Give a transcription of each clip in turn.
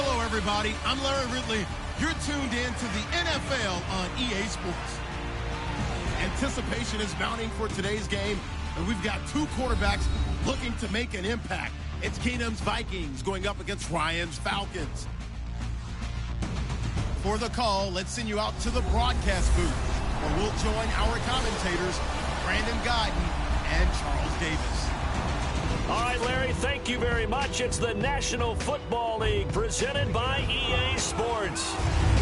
Hello, everybody. I'm Larry Ridley. You're tuned in to the NFL on EA Sports. Anticipation is mounting for today's game, and we've got two quarterbacks looking to make an impact. It's Keenum's Vikings going up against Ryan's Falcons. For the call, let's send you out to the broadcast booth, where we'll join our commentators, Brandon Guyton and Charles Davis. All right, Larry, thank you very much. It's the National Football League presented by EA Sports.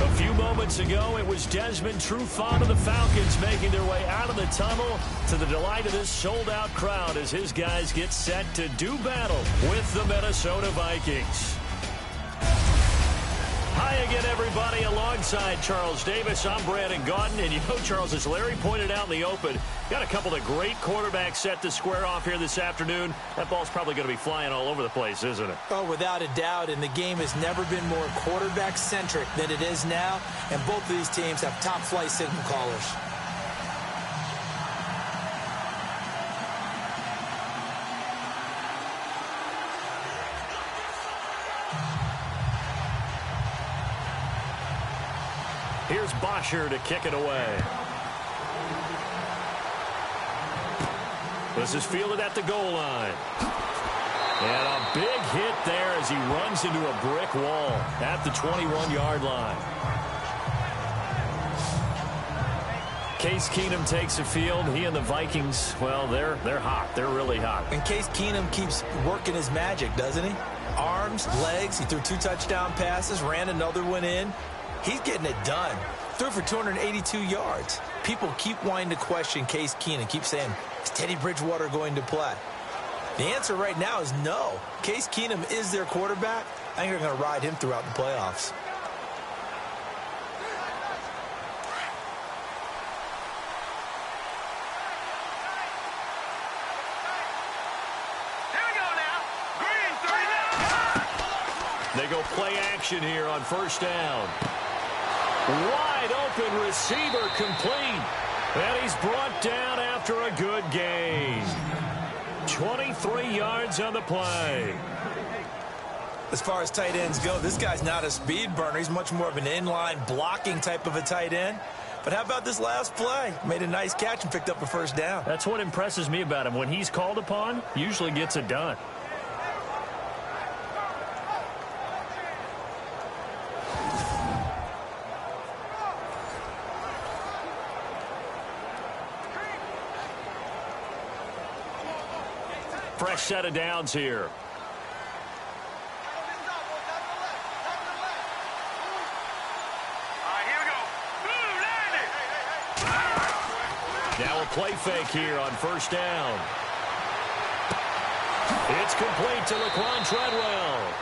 A few moments ago, it was Desmond Trufant of the Falcons making their way out of the tunnel to the delight of this sold-out crowd as his guys get set to do battle with the Minnesota Vikings. Hi again, everybody. Alongside Charles Davis, I'm Brandon Guyton. And you know, Charles, as Larry pointed out in the open, got a couple of great quarterbacks set to square off here this afternoon. That ball's probably going to be flying all over the place, isn't it? Oh, without a doubt. And the game has never been more quarterback-centric than it is now. And both of these teams have top-flight signal callers. Here's Bosher to kick it away. This is fielded at the goal line. And a big hit there as he runs into a brick wall at the 21-yard line. Case Keenum takes the field. He and the Vikings, well, they're hot. They're really hot. And Case Keenum keeps working his magic, doesn't he? Arms, legs. He threw 2 touchdown passes, ran another one in. He's getting it done. Threw for 282 yards. People keep wanting to question Case Keenum. Keep saying, is Teddy Bridgewater going to play? The answer right now is no. Case Keenum is their quarterback. I think they're going to ride him throughout the playoffs. They go play action here on first down. Wide open receiver complete. And he's brought down after a good gain. 23 yards on the play. As far as tight ends go, this guy's not a speed burner. He's much more of an inline blocking type of a tight end. But how about this last play? Made a nice catch and picked up a first down. That's what impresses me about him. When he's called upon, usually gets it done. Fresh set of downs here. Now a play fake here on first down. It's complete to Laquan Treadwell.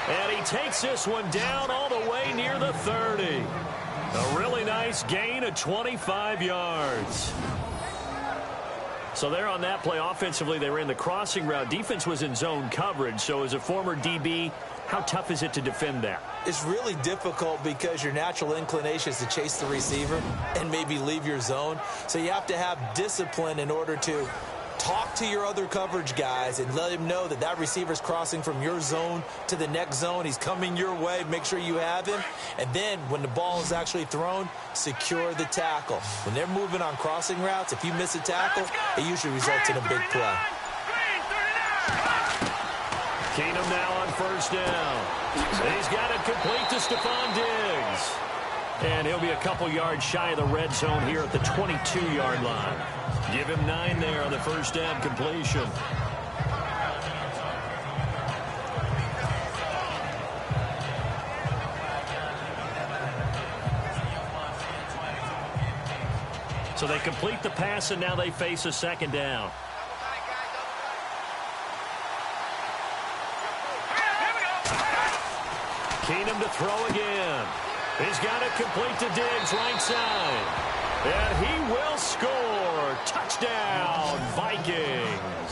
And he takes this one down all the way near the 30. A really nice gain of 25 yards. So there on that play, offensively, they ran the crossing route. Defense was in zone coverage. So as a former DB, how tough is it to defend that? It's really difficult because your natural inclination is to chase the receiver and maybe leave your zone. So you have to have discipline in order to talk to your other coverage guys and let him know that that receiver's crossing from your zone to the next zone. He's coming your way. Make sure you have him. And then when the ball is actually thrown, secure the tackle. When they're moving on crossing routes, if you miss a tackle, it usually results in a big play. Keenum now on first down. He's got it complete to Stephon Diggs. And he'll be a couple yards shy of the red zone here at the 22-yard line. Give him 9 there on the first down completion. So they complete the pass, and now they face a second down. Keenum to throw again. He's got it complete to Diggs, right side. And he will score. Touchdown, Vikings.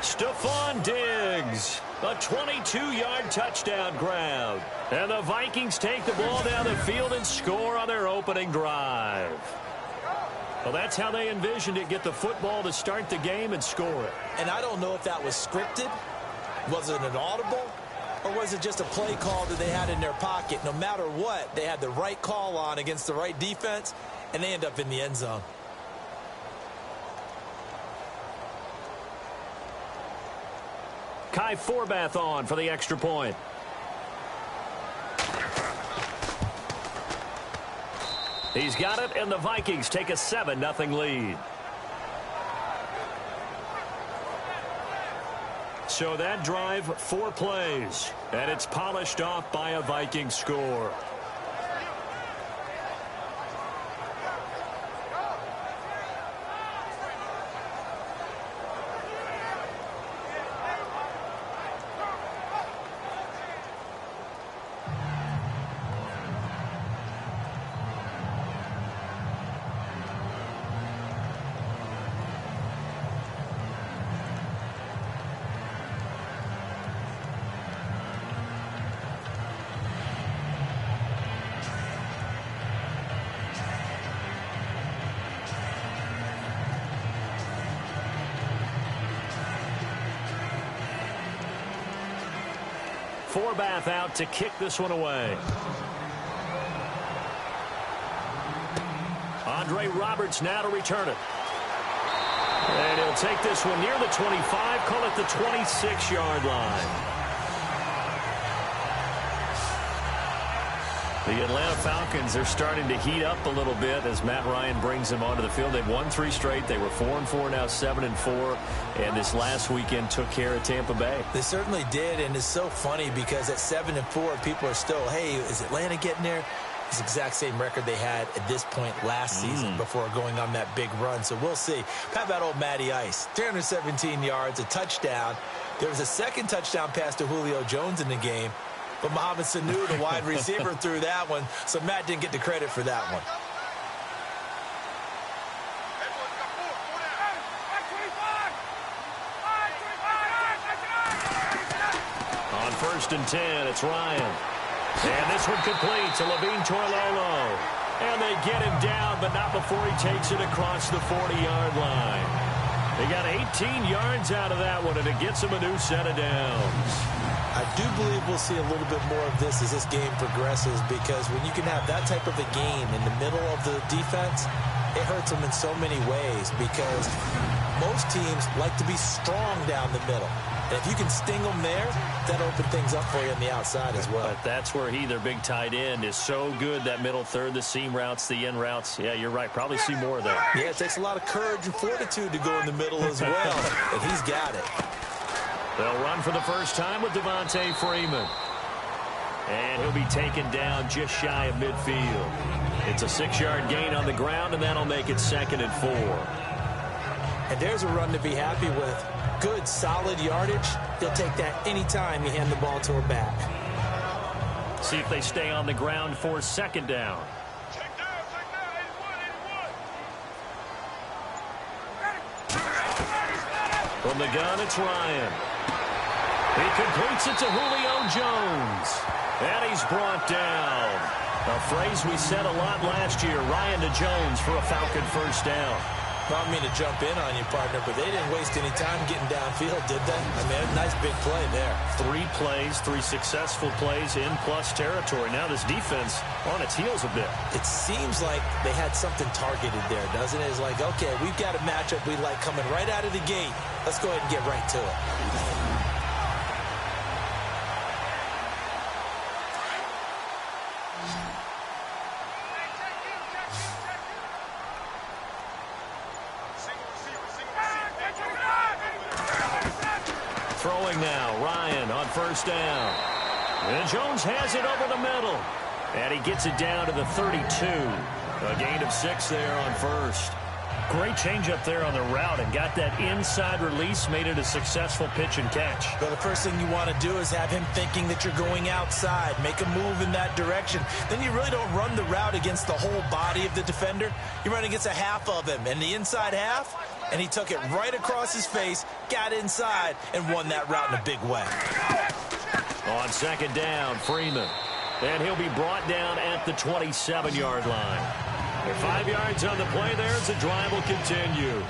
Stephon Diggs, a 22-yard touchdown grab. And the Vikings take the ball down the field and score on their opening drive. Well, that's how they envisioned it. Get the football to start the game and score it. And I don't know if that was scripted. Was it an audible? or was it just a play call that they had in their pocket? No matter what, they had the right call on against the right defense, and they end up in the end zone. Kai Forbath on for the extra point. He's got it, and the Vikings take a 7-0 lead. So that drive, 4 plays, and it's polished off by a Viking score. Forbath out to kick this one away. Andre Roberts now to return it. And he'll take this one near the 25, call it the 26-yard line. The Atlanta Falcons are starting to heat up a little bit as Matt Ryan brings them onto the field. They've won 3 straight. They were 4-4, now 7-4. And this last weekend took care of Tampa Bay. They certainly did, and it's so funny because at 7-4, people are still, hey, is Atlanta getting there? It's the exact same record they had at this point last season before going on that big run. So we'll see. How about old Matty Ice? 317 yards, a touchdown. There was a second touchdown pass to Julio Jones in the game. But Mohamed Sanu, the wide receiver, threw that one, so Matt didn't get the credit for that one. On 1st and 10, it's Ryan. And this one complete to Levine Toilolo. And they get him down, but not before he takes it across the 40-yard line. They got 18 yards out of that one, and it gets him a new set of downs. I do believe we'll see a little bit more of this as this game progresses, because when you can have that type of a game in the middle of the defense, it hurts them in so many ways, because most teams like to be strong down the middle. And if you can sting them there, that'll open things up for you on the outside as well. But that's where their big tight end, is so good, that middle third, the seam routes, the end routes. Yeah, you're right. Probably see more of that. Yeah, it takes a lot of courage and fortitude to go in the middle as well, and he's got it. They'll run for the first time with Devontae Freeman. And he'll be taken down just shy of midfield. It's a 6-yard gain on the ground, and that'll make it 2nd and 4. And there's a run to be happy with. Good, solid yardage. He'll take that anytime you hand the ball to a back. See if they stay on the ground for 2nd down. From the gun, it's Ryan. He completes it to Julio Jones. And he's brought down. A phrase we said a lot last year, Ryan to Jones for a Falcon first down. I don't mean to jump in on you, partner, but they didn't waste any time getting downfield, did they? I mean, a nice big play there. 3 plays, 3 successful plays in plus territory. Now this defense on its heels a bit. It seems like they had something targeted there, doesn't it? It's like, okay, we've got a matchup we like coming right out of the gate. Let's go ahead and get right to it. Throwing now, Ryan on first down. And Jones has it over the middle. And he gets it down to the 32. A gain of 6 there on first. Great change up there on the route and got that inside release, made it a successful pitch and catch. Well, the first thing you want to do is have him thinking that you're going outside, make a move in that direction. Then you really don't run the route against the whole body of the defender. You run against a half of him, and the inside half, and he took it right across his face, got inside, and won that route in a big way. On 2nd down, Freeman. And he'll be brought down at the 27-yard line. 5 yards on the play there as the drive will continue.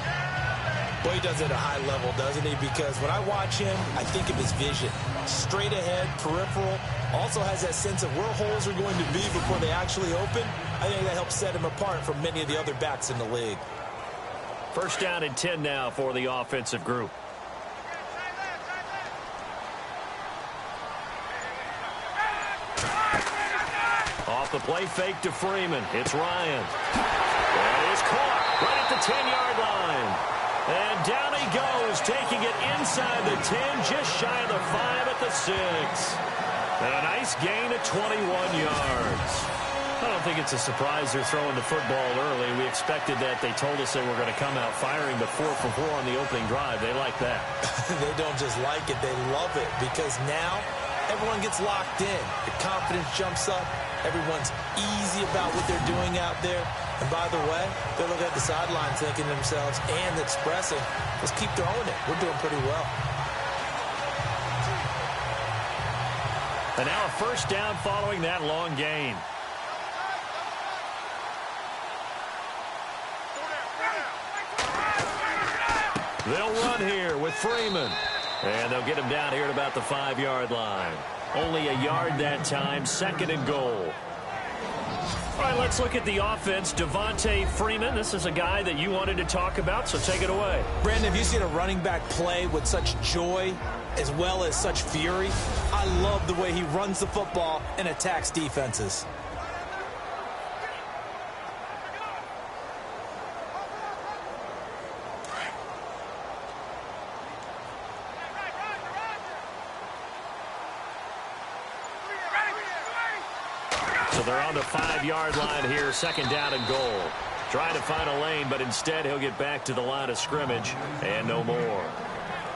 Well, he does it at a high level, doesn't he? Because when I watch him, I think of his vision. Straight ahead, peripheral. Also has that sense of where holes are going to be before they actually open. I think that helps set him apart from many of the other backs in the league. First down and 10 now for the offensive group. Off the play fake to Freeman. It's Ryan. And he's caught right at the 10-yard line. And down he goes, taking it inside the 10, just shy of the 5 at the 6. And a nice gain of 21 yards. I don't think it's a surprise they're throwing the football early. We expected that. They told us they were going to come out firing the 4 for 4 on the opening drive. They like that. They don't just like it, they love it, because now everyone gets locked in. The confidence jumps up. Everyone's easy about what they're doing out there. And by the way, they're looking at the sideline thinking to themselves and expressing, let's keep throwing it. We're doing pretty well. And now a first down following that long gain. They'll run here with Freeman. And they'll get him down here at about the 5-yard line. Only a yard that time, 2nd and goal. All right, let's look at the offense. Devontae Freeman, this is a guy that you wanted to talk about, so take it away. Brandon, have you seen a running back play with such joy as well as such fury? I love the way he runs the football and attacks defenses. So they're on the 5-yard line here, 2nd down and goal. Trying to find a lane, but instead he'll get back to the line of scrimmage and no more.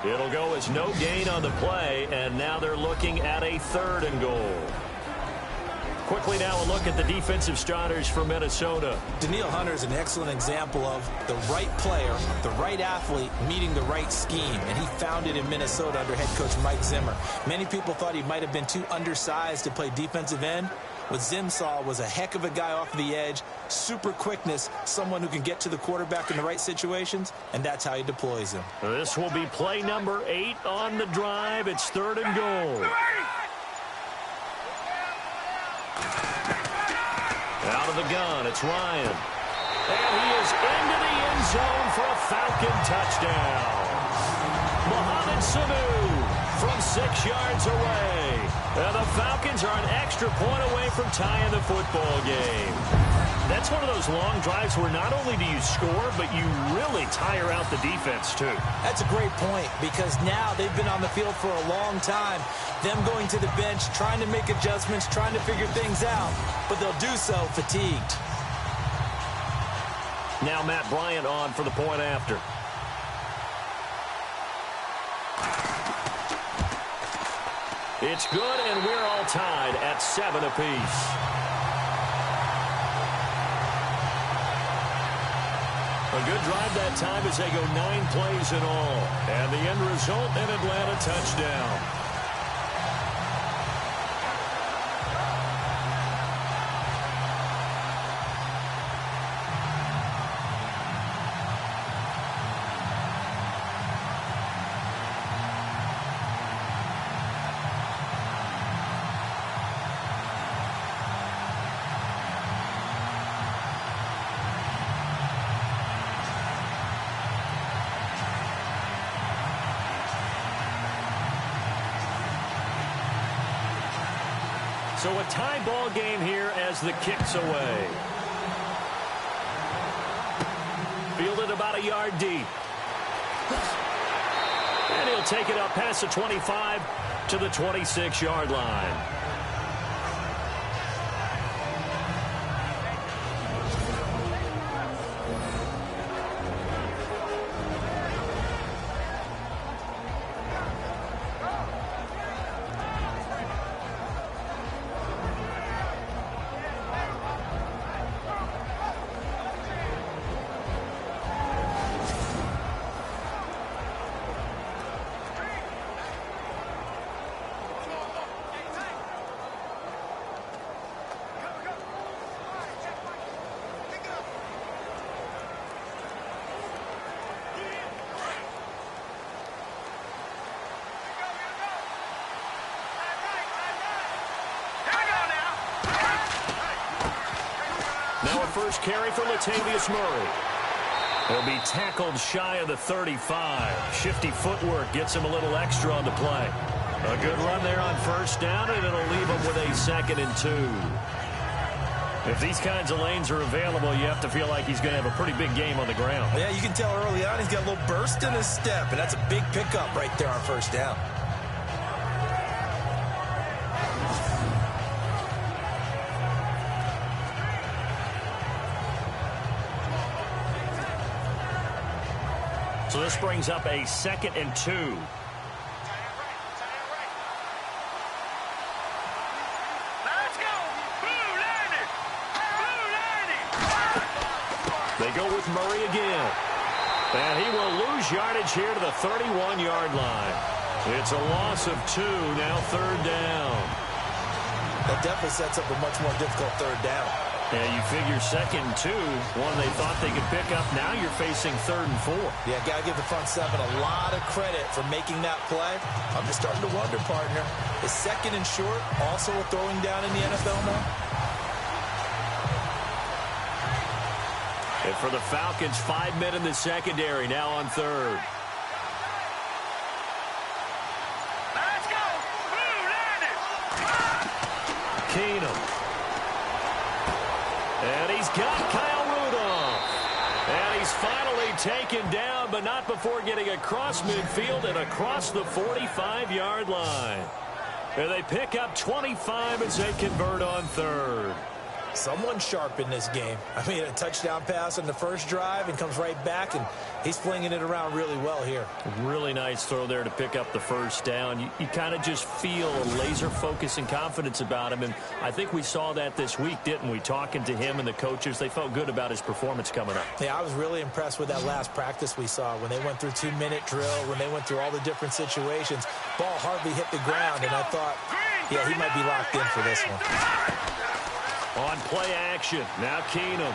It'll go as no gain on the play, and now they're looking at a 3rd and goal. Quickly now a look at the defensive starters for Minnesota. Danielle Hunter is an excellent example of the right player, the right athlete, meeting the right scheme, and he found it in Minnesota under head coach Mike Zimmer. Many people thought he might have been too undersized to play defensive end. What Zim saw was a heck of a guy off the edge, super quickness, someone who can get to the quarterback in the right situations, and that's how he deploys him. This will be play number 8 on the drive. It's 3rd and goal. Out of the gun, it's Ryan. And he is into the end zone for a Falcon touchdown. Mohamed Sanu from 6 yards away. And the Falcons are an extra point away from tying the football game. That's one of those long drives where not only do you score, but you really tire out the defense, too. That's a great point, because now they've been on the field for a long time. Them going to the bench, trying to make adjustments, trying to figure things out, but they'll do so fatigued. Now Matt Bryant on for the point after. It's good, and we're all tied at 7 apiece. A good drive that time as they go 9 plays in all. And the end result, an Atlanta touchdown. So a tie ball game here as the kick's away. Fielded about a yard deep. And he'll take it up past the 25 to the 26-yard line. Now a first carry for Latavius Murray. He'll be tackled shy of the 35. Shifty footwork gets him a little extra on the play. A good run there on first down, and it'll leave him with a 2nd and 2. If these kinds of lanes are available, you have to feel like he's going to have a pretty big game on the ground. Yeah, you can tell early on he's got a little burst in his step, and that's a big pickup right there on first down. So this brings up a 2nd and 2. They go with Murray again. And he will lose yardage here to the 31-yard line. It's a loss of 2, now 3rd down. That definitely sets up a much more difficult 3rd down. Yeah, you figure 2nd and 2, one they thought they could pick up. Now you're facing 3rd and 4. Yeah, got to give the front 7 a lot of credit for making that play. I'm just starting to wonder, partner, is 2nd and short also a throwing down in the NFL now? And for the Falcons, 5 men in the secondary, now on 3rd. Let's go! Keenum. And he's got Kyle Rudolph. And he's finally taken down, but not before getting across midfield and across the 45-yard line. And they pick up 25 as they convert on 3rd. Someone sharp in this game. I mean, a touchdown pass on the first drive and comes right back, and he's flinging it around really well here. Really nice throw there to pick up the first down. You kind of just feel a laser focus and confidence about him, and I think we saw that this week, didn't we? Talking to him and the coaches, they felt good about his performance coming up. Yeah, I was really impressed with that last practice we saw when they went through 2-minute drill, when they went through all the different situations. Ball hardly hit the ground, and I thought, yeah, he might be locked in for this one. On play action, now Keenum.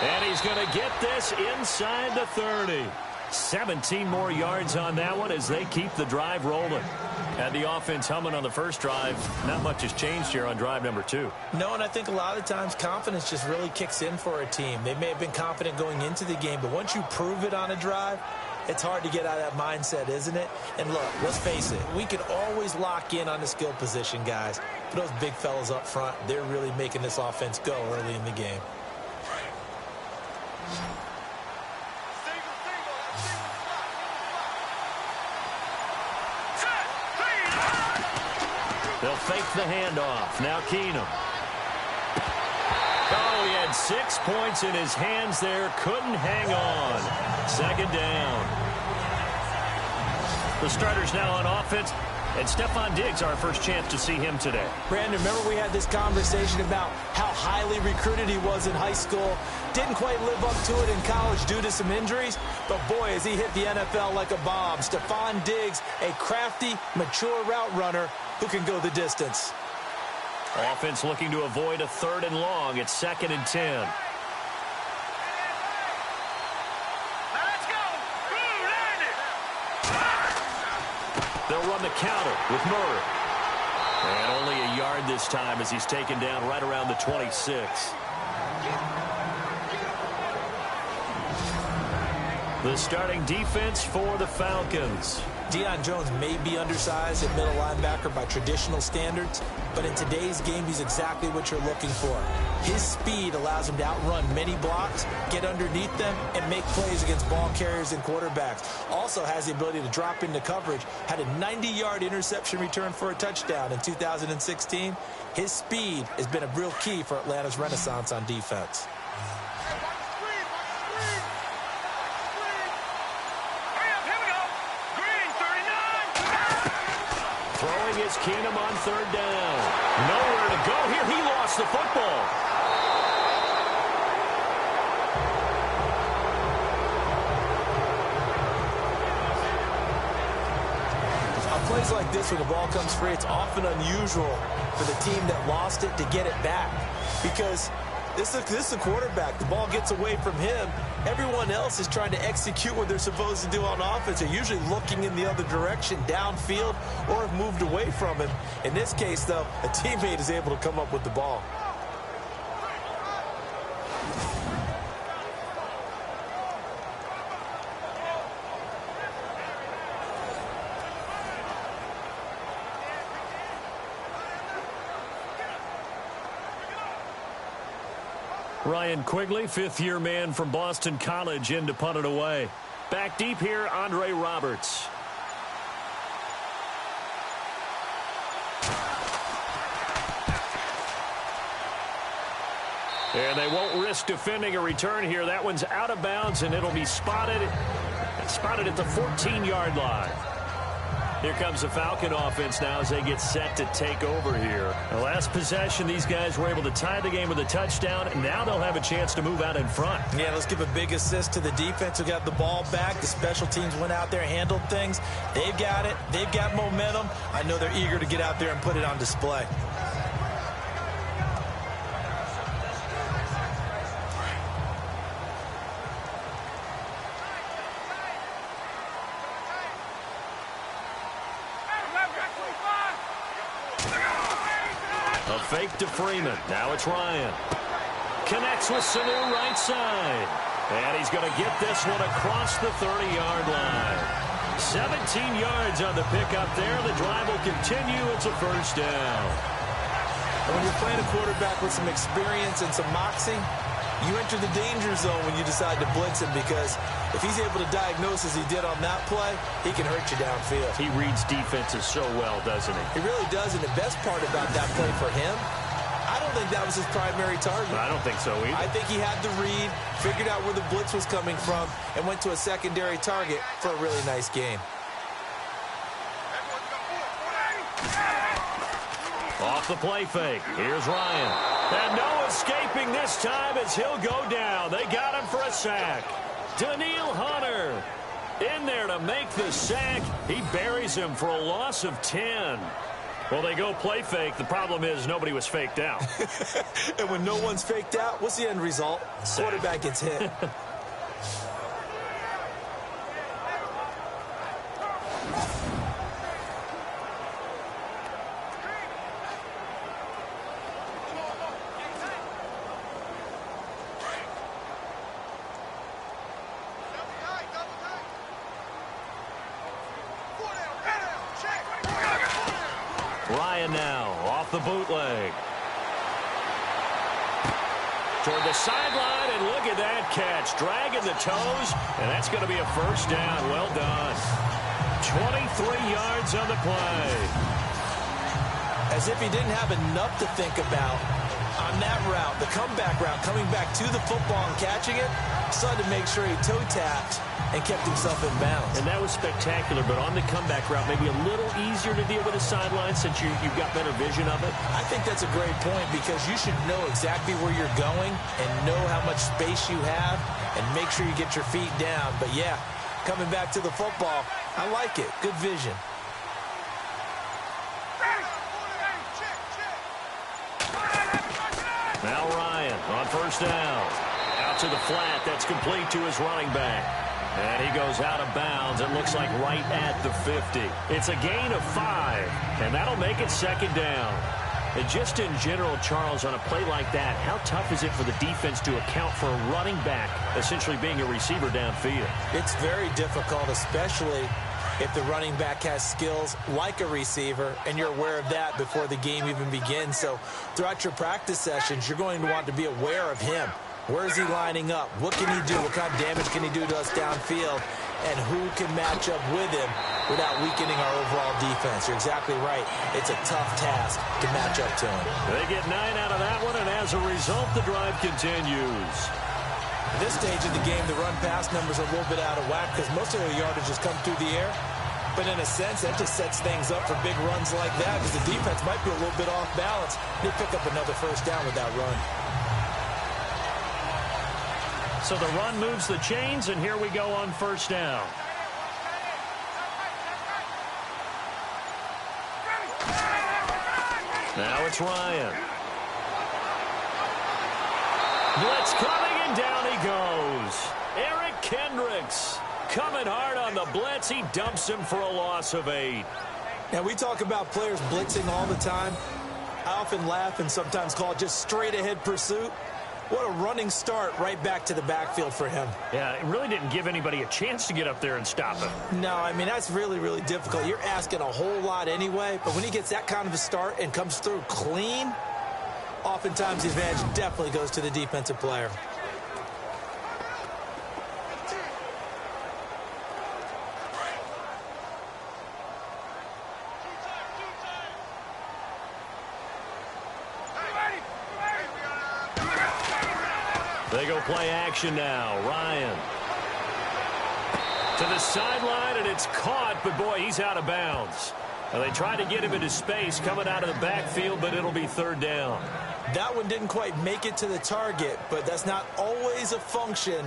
And he's going to get this inside the 30. 17 more yards on that one as they keep the drive rolling. Had the offense humming on the first drive. Not much has changed here on drive number 2. No, and I think a lot of times confidence just really kicks in for a team. They may have been confident going into the game, but once you prove it on a drive, it's hard to get out of that mindset, isn't it? And look, let's face it, we can always lock in on the skill position, guys. But those big fellas up front, they're really making this offense go early in the game. They'll fake the handoff. Now Keenum. Oh, he had 6 points in his hands there. Couldn't hang on. 2nd down. The starters now on offense. And Stephon Diggs, our first chance to see him today. Brandon, remember we had this conversation about how highly recruited he was in high school. Didn't quite live up to it in college due to some injuries. But, boy, as he hit the NFL like a bomb. Stephon Diggs, a crafty, mature route runner who can go the distance. Offense looking to avoid a 3rd and long. It's 2nd and 10. They'll run the counter with Murray. And only a yard this time as he's taken down right around the 26. The starting defense for the Falcons. Deion Jones may be undersized at middle linebacker by traditional standards, but in today's game, he's exactly what you're looking for. His speed allows him to outrun many blocks, get underneath them, and make plays against ball carriers and quarterbacks. Also has the ability to drop into coverage. Had a 90-yard interception return for a touchdown in 2016. His speed has been a real key for Atlanta's renaissance on defense. Throwing is Keenum on 3rd down. Nowhere to go here. He lost the football. On plays like this where the ball comes free, it's often unusual for the team that lost it to get it back. Because this is a quarterback. The ball gets away from him. Everyone else is trying to execute what they're supposed to do on offense. They're usually looking in the other direction, downfield, or have moved away from him. In this case, though, a teammate is able to come up with the ball. Ryan Quigley, fifth-year man from Boston College, in to punt it away. Back deep here, Andre Roberts. And they won't risk defending a return here. That one's out of bounds, and it'll be spotted at the 14-yard line. Here comes the Falcon offense now as they get set to take over here. The last possession, these guys were able to tie the game with a touchdown, and now they'll have a chance to move out in front. Yeah, let's give a big assist to the defense who got the ball back. The special teams went out there, handled things. They've got it. They've got momentum. I know they're eager to get out there and put it on display. A fake to Freeman. Now it's Ryan. Connects with Sanu right side. And he's going to get this one across the 30-yard line. 17 yards on the pickup there. The drive will continue. It's a first down. When you're playing a quarterback with some experience and some moxie, you enter the danger zone when you decide to blitz him, because if he's able to diagnose as he did on that play, he can hurt you downfield. He reads defenses so well, doesn't he? He really does, and the best part about that play for him, I don't think that was his primary target. I don't think so either. I think he had the read, figured out where the blitz was coming from, and went to a secondary target for a really nice game. Off the play fake. Here's Ryan. And no escaping this time as he'll go down. They got him for a sack. Daniil Hunter in there to make the sack. He buries him for a loss of 10. Well, they go play fake. The problem is nobody was faked out. And when no one's faked out, what's the end result? Sack. Quarterback gets hit. Ryan now off the bootleg. Toward the sideline, and look at that catch. Dragging the toes, and that's going to be a first down. Well done. 23 yards on the play. As if he didn't have enough to think about on that route, the comeback route, coming back to the football and catching it, decided to make sure he toe-tapped and kept himself in bounds. And that was spectacular, but on the comeback route, maybe a little easier to deal with the sideline since you've got better vision of it. I think that's a great point, because you should know exactly where you're going and know how much space you have and make sure you get your feet down. But, yeah, coming back to the football, I like it. Good vision. Now Ryan on first down. Out to the flat. That's complete to his running back. And he goes out of bounds. It looks like right at the 50. It's a gain of 5, and that'll make it second down. And just in general, Charles, on a play like that, how tough is it for the defense to account for a running back essentially being a receiver downfield? It's very difficult, especially if the running back has skills like a receiver, and you're aware of that before the game even begins. So throughout your practice sessions, you're going to want to be aware of him. Where is he lining up? What can he do? What kind of damage can he do to us downfield? And who can match up with him without weakening our overall defense? You're exactly right. It's a tough task to match up to him. They get 9 out of that one, and as a result, the drive continues. At this stage of the game, the run-pass numbers are a little bit out of whack because most of their yardage has come through the air. But in a sense, that just sets things up for big runs like that, because the defense might be a little bit off balance. They pick up another first down with that run. So the run moves the chains, and here we go on first down. Now it's Ryan. Blitz coming, and down he goes. Eric Kendricks coming hard on the blitz. He dumps him for a loss of 8. Now, we talk about players blitzing all the time. I often laugh and sometimes call it just straight-ahead pursuit. What a running start right back to the backfield for him. Yeah, it really didn't give anybody a chance to get up there and stop him. No, I mean, that's really, really difficult. You're asking a whole lot anyway, but when he gets that kind of a start and comes through clean, oftentimes the advantage definitely goes to the defensive player. They go play action now. Ryan to the sideline, and it's caught, but boy, he's out of bounds. Well, they tried to get him into space coming out of the backfield, but it'll be third down. That one didn't quite make it to the target, but that's not always a function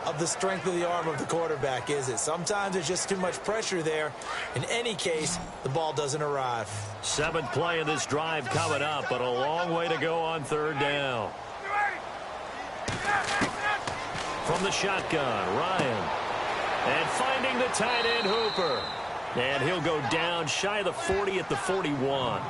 of the strength of the arm of the quarterback, is it? Sometimes there's just too much pressure there. In any case, the ball doesn't arrive. 7th play of this drive coming up, but a long way to go on third down. From the shotgun, Ryan. And finding the tight end, Hooper. And he'll go down shy of the 40 at the 41.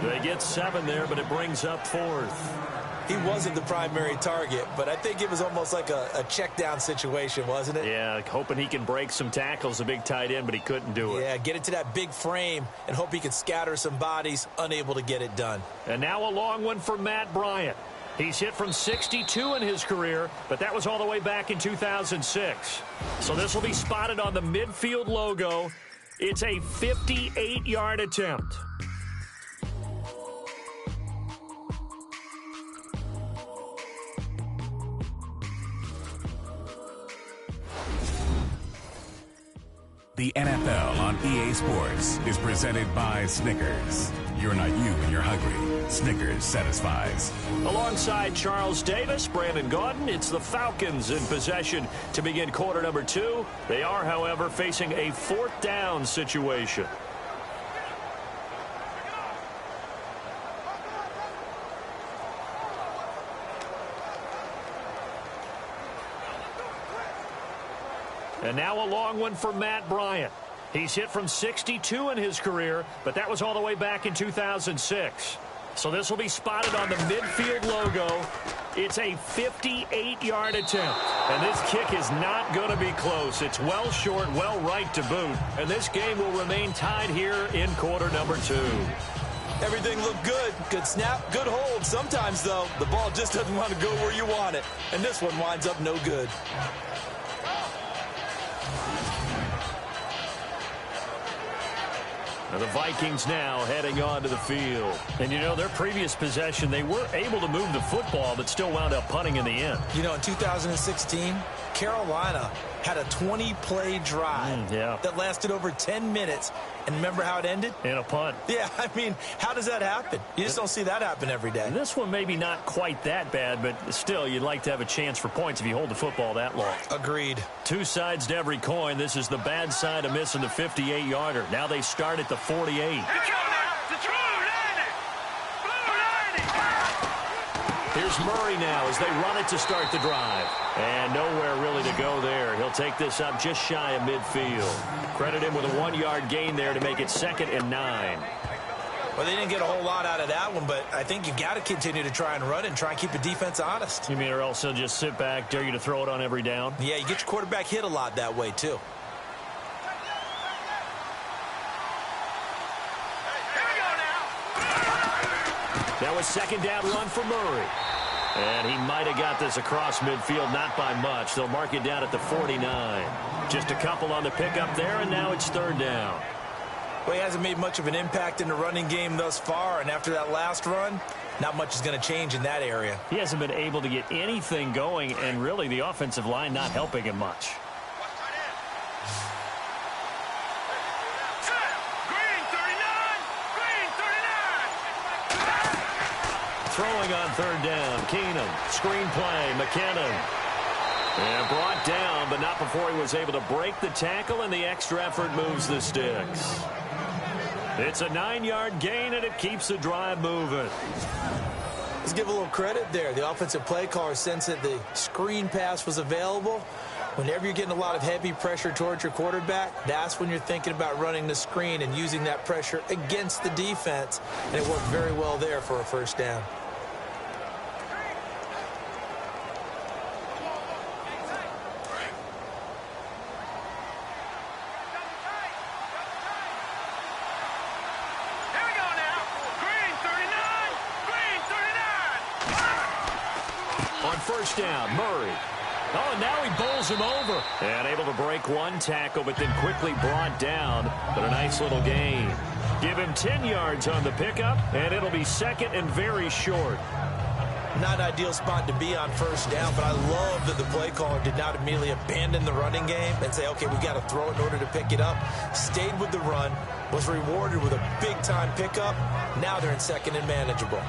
They get 7 there, but it brings up 4th. He wasn't the primary target, but I think it was almost like a check down situation, wasn't it? Yeah, hoping he can break some tackles, a big tight end, but he couldn't do it. Yeah, get it to that big frame and hope he can scatter some bodies, unable to get it done. And now a long one for Matt Bryant. He's hit from 62 in his career, but that was all the way back in 2006. So this will be spotted on the midfield logo. It's a 58-yard attempt. The NFL on EA Sports is presented by Snickers. You're not you when you're hungry. Snickers satisfies. Alongside Charles Davis, Brandon Gaudin, it's the Falcons in possession to begin quarter number 2. They are, however, facing a 4th down situation. And now a long one for Matt Bryant. He's hit from 62 in his career, but that was all the way back in 2006. So this will be spotted on the midfield logo. It's a 58-yard attempt. And this kick is not going to be close. It's well short, well right to boot. And this game will remain tied here in quarter number 2. Everything looked good. Good snap, good hold. Sometimes, though, the ball just doesn't want to go where you want it. And this one winds up no good. The Vikings now heading onto the field. And, you know, their previous possession, they were able to move the football, but still wound up punting in the end. You know, in 2016, Carolina had a 20-play drive that lasted over 10 minutes. And remember how it ended? In a punt. Yeah, I mean, how does that happen? You just don't see that happen every day. This one maybe not quite that bad, but still, you'd like to have a chance for points if you hold the football that long. Agreed. 2 sides to every coin. This is the bad side of missing the 58-yarder. Now they start at the 48. Here's Murray now as they run it to start the drive. And nowhere really to go there. He'll take this up just shy of midfield. Credit him with a 1-yard gain there to make it 2nd and 9. Well, they didn't get a whole lot out of that one, but I think you've got to continue to try and run and try and keep the defense honest. You mean or else they'll just sit back, dare you to throw it on every down? Yeah, you get your quarterback hit a lot that way, too. That was 2nd down run for Murray. And he might have got this across midfield, not by much. They'll mark it down at the 49. Just a couple on the pickup there, and now it's 3rd down. Well, he hasn't made much of an impact in the running game thus far, and after that last run, not much is going to change in that area. He hasn't been able to get anything going, and really the offensive line not helping him much. Throwing on 3rd down, Keenum, screen play, McKinnon. And brought down, but not before he was able to break the tackle, and the extra effort moves the sticks. It's a 9-yard gain, and it keeps the drive moving. Let's give a little credit there. The offensive play caller sensed that the screen pass was available. Whenever you're getting a lot of heavy pressure towards your quarterback, that's when you're thinking about running the screen and using that pressure against the defense. And it worked very well there for a 1st down. first down. Murray. Oh, and now he bowls him over. And able to break one tackle, but then quickly brought down. But a nice little gain. Give him 10 yards on the pickup, and it'll be second and very short. Not an ideal spot to be on first down, but I love that the play caller did not immediately abandon the running game and say, okay, we got to throw it in order to pick it up. Stayed with the run, was rewarded with a big-time pickup. Now they're in second and manageable.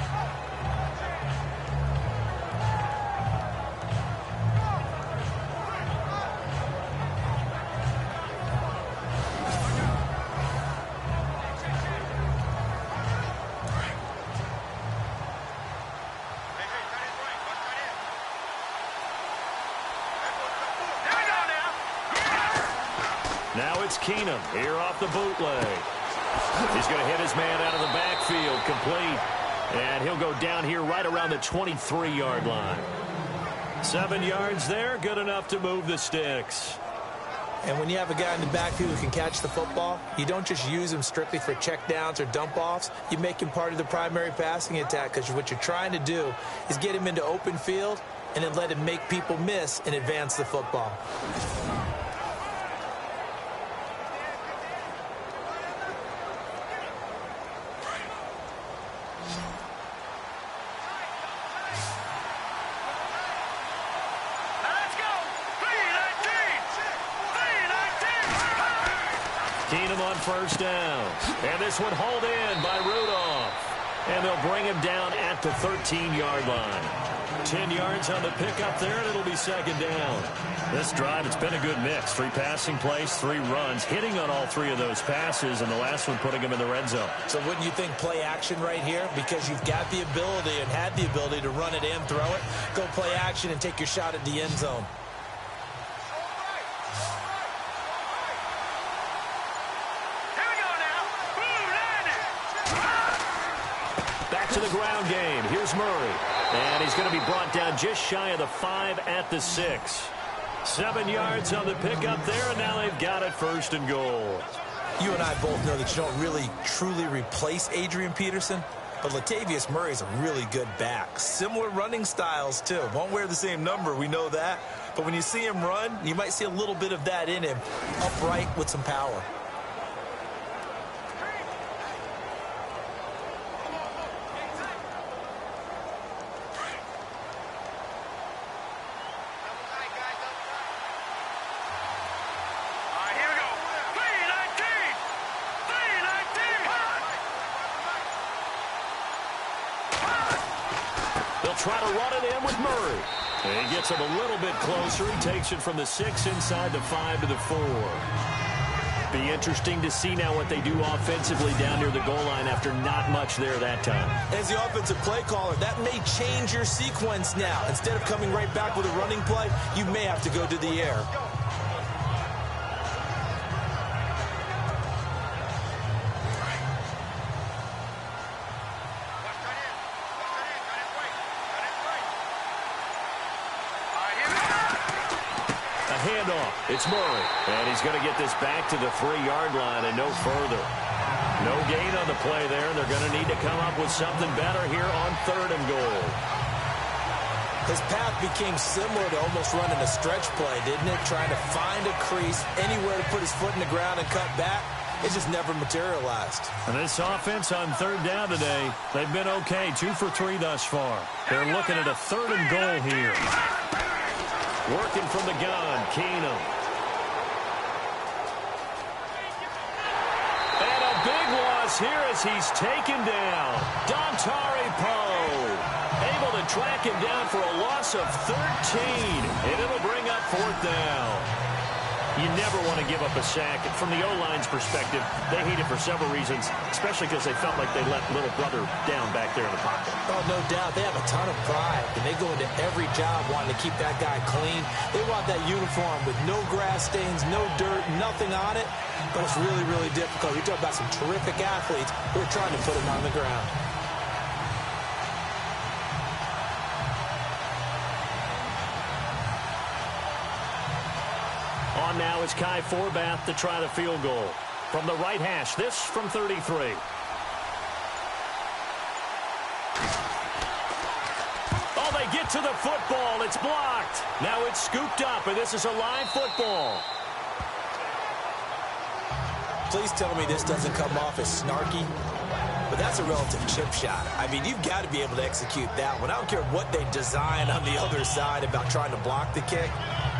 Now it's Keenum here off the bootleg. He's going to hit his man out of the backfield, complete. And he'll go down here right around the 23-yard line. 7 yards there, good enough to move the sticks. And when you have a guy in the backfield who can catch the football, you don't just use him strictly for checkdowns or dump-offs. You make him part of the primary passing attack, because what you're trying to do is get him into open field and then let him make people miss and advance the football. Keenum on first down. And this one hauled in by Rudolph. And they'll bring him down at the 13-yard line. 10 yards on the pickup there, and it'll be second down. This drive, it's been a good mix. 3 passing plays, 3 runs, hitting on all 3 of those passes, and the last one putting him in the red zone. So wouldn't you think play action right here? Because you've got the ability and had the ability to run it and throw it. Go play action and take your shot at the end zone. To the ground game. Here's Murray. And he's going to be brought down just shy of the 5 at the 6. 7 yards on the pickup there, and now they've got it first and goal. You and I both know that you don't really truly replace Adrian Peterson, but Latavius Murray is a really good back. Similar running styles, too. Won't wear the same number, we know that. But when you see him run, you might see a little bit of that in him, upright with some power. Try to run it in with Murray. And he gets him a little bit closer. He takes it from the 6 inside the 5 to the 4. Be interesting to see now what they do offensively down near the goal line after not much there that time. As the offensive play caller, that may change your sequence now. Instead of coming right back with a running play, you may have to go to the air. It's Murray, and he's going to get this back to the 3-yard line and no further. No gain on the play there. They're going to need to come up with something better here on 3rd and goal. His path became similar to almost running a stretch play, didn't it? Trying to find a crease, anywhere to put his foot in the ground and cut back. It just never materialized. And this offense on 3rd down today, they've been okay. 2 for 3 thus far. They're looking at a 3rd and goal here. Working from the gun, Keenum. And a big loss here as he's taken down. Dontari Poe able to track him down for a loss of 13. And it'll bring up 4th down. You never want to give up a sack. From the O-line's perspective, they hate it for several reasons, especially because they felt like they let little brother down back there in the pocket. Oh, no doubt. They have a ton of pride, and they go into every job wanting to keep that guy clean. They want that uniform with no grass stains, no dirt, nothing on it. But it's really, really difficult. You're talking about some terrific athletes who are trying to put him on the ground. On now is Kai Forbath to try the field goal. From the right hash, this from 33. Oh, they they get to the football. It's blocked. Now it's scooped up, and this is a live football. Please tell me this doesn't come off as snarky, but that's a relative chip shot. I mean, you've got to be able to execute that one. I don't care what they design on the other side about trying to block the kick.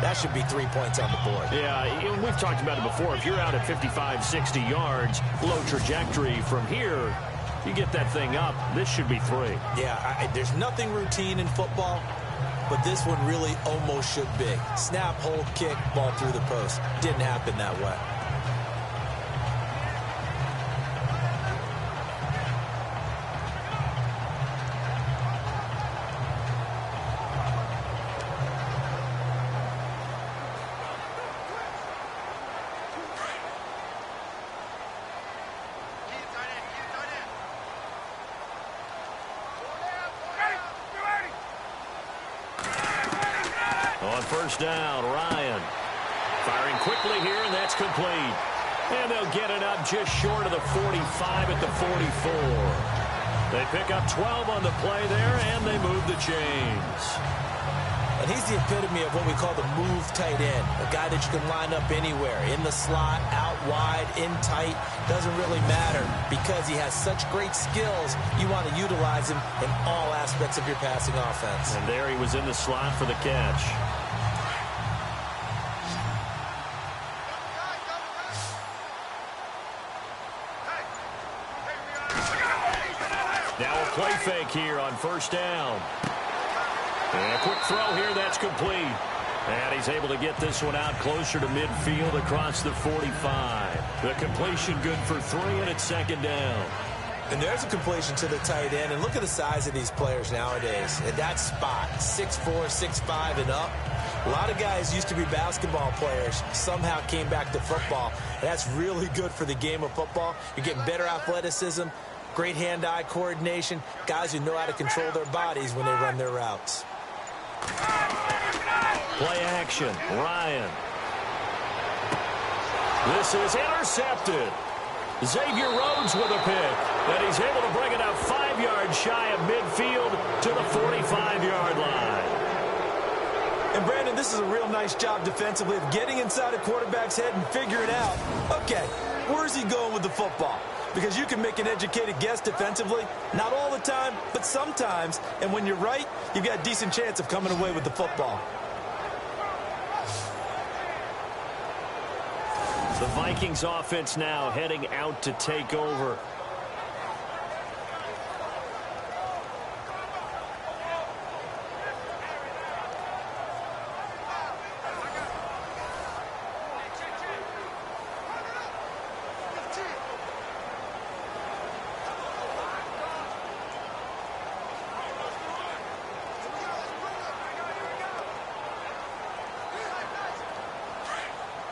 That should be 3 points on the board. Yeah, we've talked about it before. If you're out at 55, 60 yards, low trajectory from here, you get that thing up, this should be 3. Yeah, there's nothing routine in football, but this one really almost should be. Snap, hold, kick, ball through the post. Didn't happen that way. On first down, Ryan firing quickly here, and that's complete. And they'll get it up just short of the 45 at the 44. They pick up 12 on the play there, and they move the chains. And he's the epitome of what we call the move tight end, a guy that you can line up anywhere, in the slot, out wide, in tight, doesn't really matter because he has such great skills. You want to utilize him in all aspects of your passing offense. And there he was in the slot for the catch. Now a play fake here on first down. And a quick throw here, that's complete. And he's able to get this one out closer to midfield across the 45. The completion good for 3, and it's second down. And there's a completion to the tight end. And look at the size of these players nowadays. At that spot, 6'4", 6'5", and up. A lot of guys used to be basketball players, somehow came back to football. And that's really good for the game of football. You're getting better athleticism, great hand-eye coordination, guys who know how to control their bodies when they run their routes. Play action, Ryan. This is intercepted. Xavier Rhodes with a pick, and he's able to bring it out 5 yards shy of midfield to the 45-yard line. And Brandon, this is a real nice job defensively of getting inside a quarterback's head and figuring out, okay, where's he going with the football? Because you can make an educated guess defensively, not all the time, but sometimes. And when you're right, you've got a decent chance of coming away with the football. The Vikings offense now heading out to take over.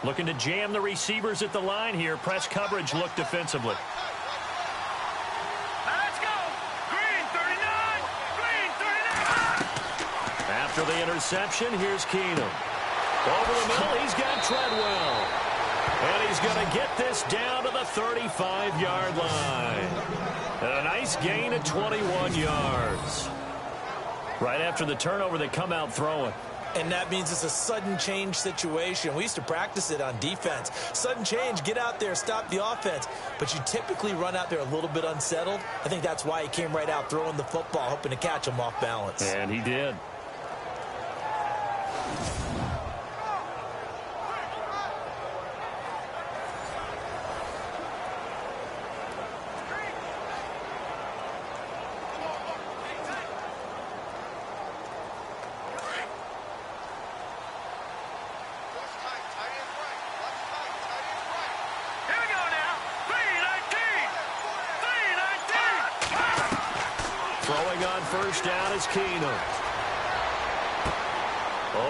Looking to jam the receivers at the line here. Press coverage look defensively. Let's go. Green 39. Green 39. After the interception, here's Keenum. Over the middle, he's got Treadwell. And he's going to get this down to the 35-yard line. And a nice gain of 21 yards. Right after the turnover, they come out throwing. And that means it's a sudden change situation. We used to practice it on defense. Sudden change, get out there, stop the offense. But you typically run out there a little bit unsettled. I think that's why he came right out throwing the football, hoping to catch him off balance. And he did. First down is Keenum.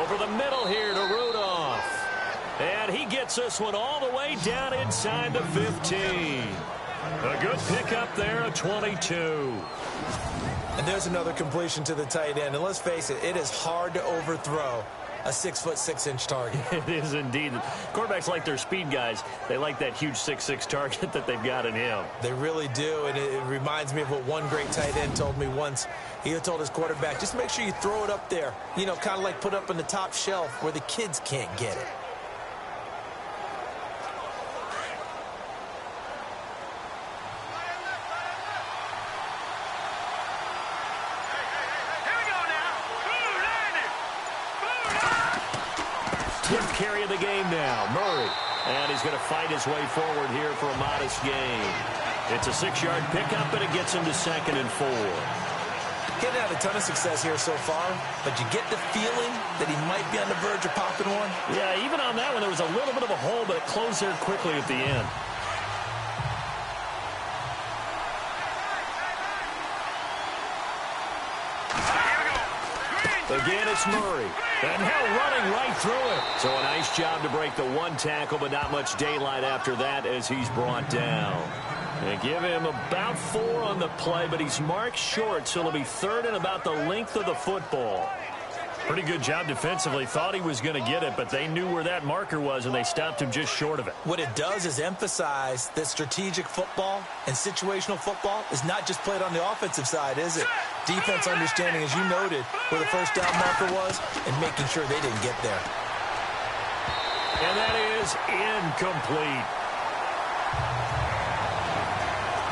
Over the middle here to Rudolph. And he gets this one all the way down inside the 15. A good pickup there of 22. And there's another completion to the tight end. And let's face it, it is hard to overthrow a 6'6" target. It is indeed. Quarterbacks like their speed guys. They like that huge 6'6" target that they've got in him. They really do, and it reminds me of what one great tight end told me once. He told his quarterback, just make sure you throw it up there. You know, kind of like put up on the top shelf where the kids can't get it. Carry of the game now, Murray. And he's going to fight his way forward here for a modest gain. It's a 6-yard pickup, and it gets him to 2nd and 4. Getting had a ton of success here so far, but you get the feeling that he might be on the verge of popping one. Yeah, even on that one, there was a little bit of a hole, but it closed there quickly at the end. Again, it's Murray. And now running right through it. So a nice job to break the one tackle, but not much daylight after that as he's brought down. They give him about 4 on the play, but he's marked short, so it'll be 3rd and about the length of the football. Pretty good job defensively. Thought he was going to get it, but they knew where that marker was, and they stopped him just short of it. What it does is emphasize that strategic football and situational football is not just played on the offensive side, is it? Defense understanding, as you noted, where the first down marker was and making sure they didn't get there. And that is incomplete.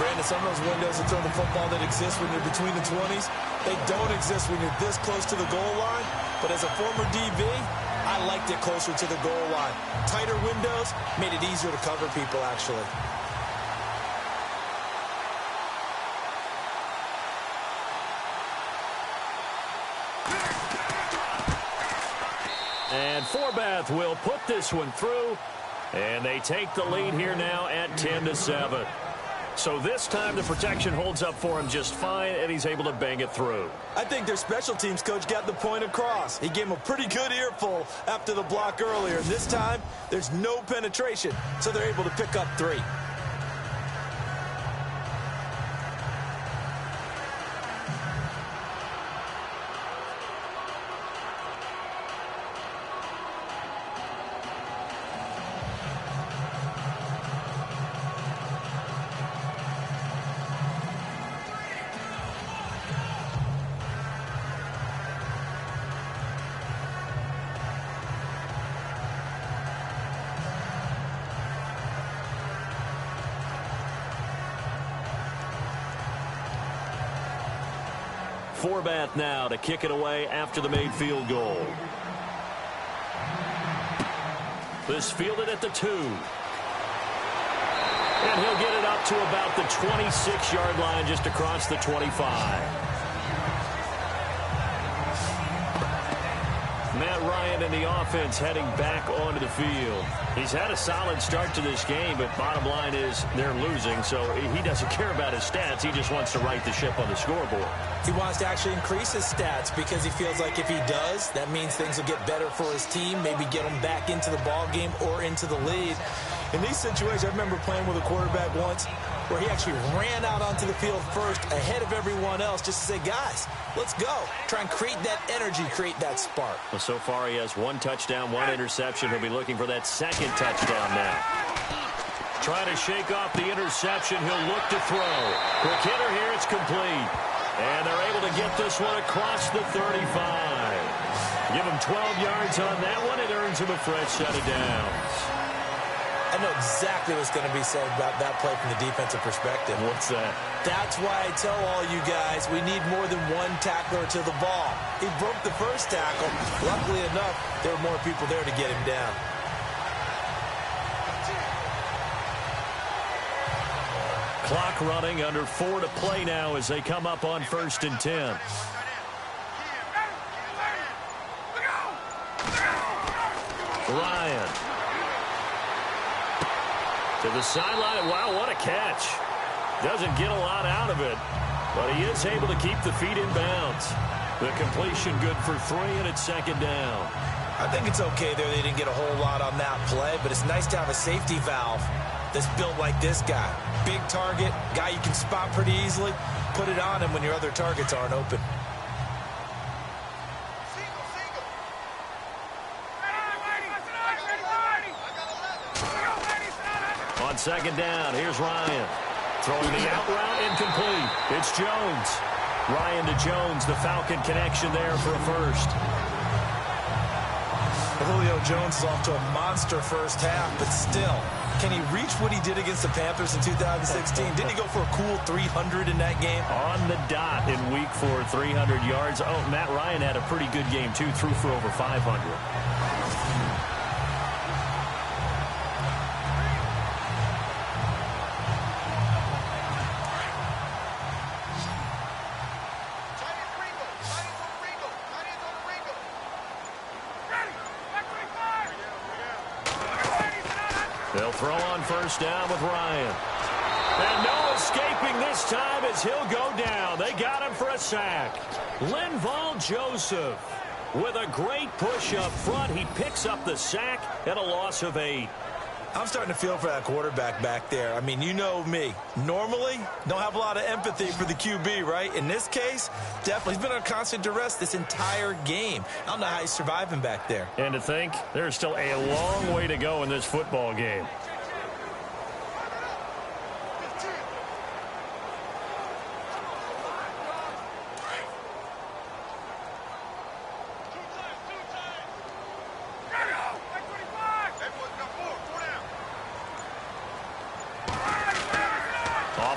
Brandon, some of those windows to throw the football that exist when you're between the 20s, they don't exist when you're this close to the goal line. But as a former DB, I liked it closer to the goal line. Tighter windows made it easier to cover people, actually. And Forbath will put this one through, and they take the lead here now at 10-7. So this time the protection holds up for him just fine, and he's able to bang it through. I think their special teams coach got the point across. He gave him a pretty good earful after the block earlier, and this time there's no penetration, so they're able to pick up 3. Forbath now to kick it away after the made field goal. This fielded at the 2. And he'll get it up to about the 26-yard line, just across the 25. Matt Ryan and the offense heading back onto the field. He's had a solid start to this game, but bottom line is they're losing, so he doesn't care about his stats. He just wants to right the ship on the scoreboard. He wants to actually increase his stats because he feels like if he does, that means things will get better for his team, maybe get him back into the ball game or into the lead. In these situations, I remember playing with a quarterback once where he actually ran out onto the field first ahead of everyone else just to say, guys, let's go. Try and create that energy, create that spark. Well, so far he has 1 touchdown, 1 interception. He'll be looking for that 2nd touchdown now. Trying to shake off the interception. He'll look to throw. Quick hitter here. It's complete. And they're able to get this one across the 35. Give him 12 yards on that one. It earns him a fresh set of downs. I know exactly what's going to be said about that play from the defensive perspective. What's that? That's why I tell all you guys we need more than 1 tackler to the ball. He broke the first tackle. Luckily enough, there were more people there to get him down. Clock running, under 4 to play now as they come up on 1st and 10. Ryan. To the sideline. Wow, what a catch. Doesn't get a lot out of it, but he is able to keep the feet in bounds. The completion good for 3, and it's 2nd down. I think it's okay there. They didn't get a whole lot on that play, but it's nice to have a safety valve that's built like this guy. Big target, guy you can spot pretty easily. Put it on him when your other targets aren't open. second down. Here's Ryan. Throwing the out route, incomplete. It's Jones. Ryan to Jones, the Falcon connection there for a first. Julio Jones is off to a monster first half, but still, can he reach what he did against the Panthers in 2016? Didn't he go for a cool 300 in that game? On the dot in week 4, 300 yards. Oh, Matt Ryan had a pretty good game, too. Threw for over 500. They'll throw on first down with Ryan. And no escaping this time as he'll go down. They got him for a sack. Linval Joseph with a great push up front. He picks up the sack and a loss of 8. I'm starting to feel for that quarterback back there. I mean, you know me. Normally, don't have a lot of empathy for the QB, right? In this case, definitely. He's been on constant duress this entire game. I don't know how he's surviving back there. And to think, there's still a long way to go in this football game.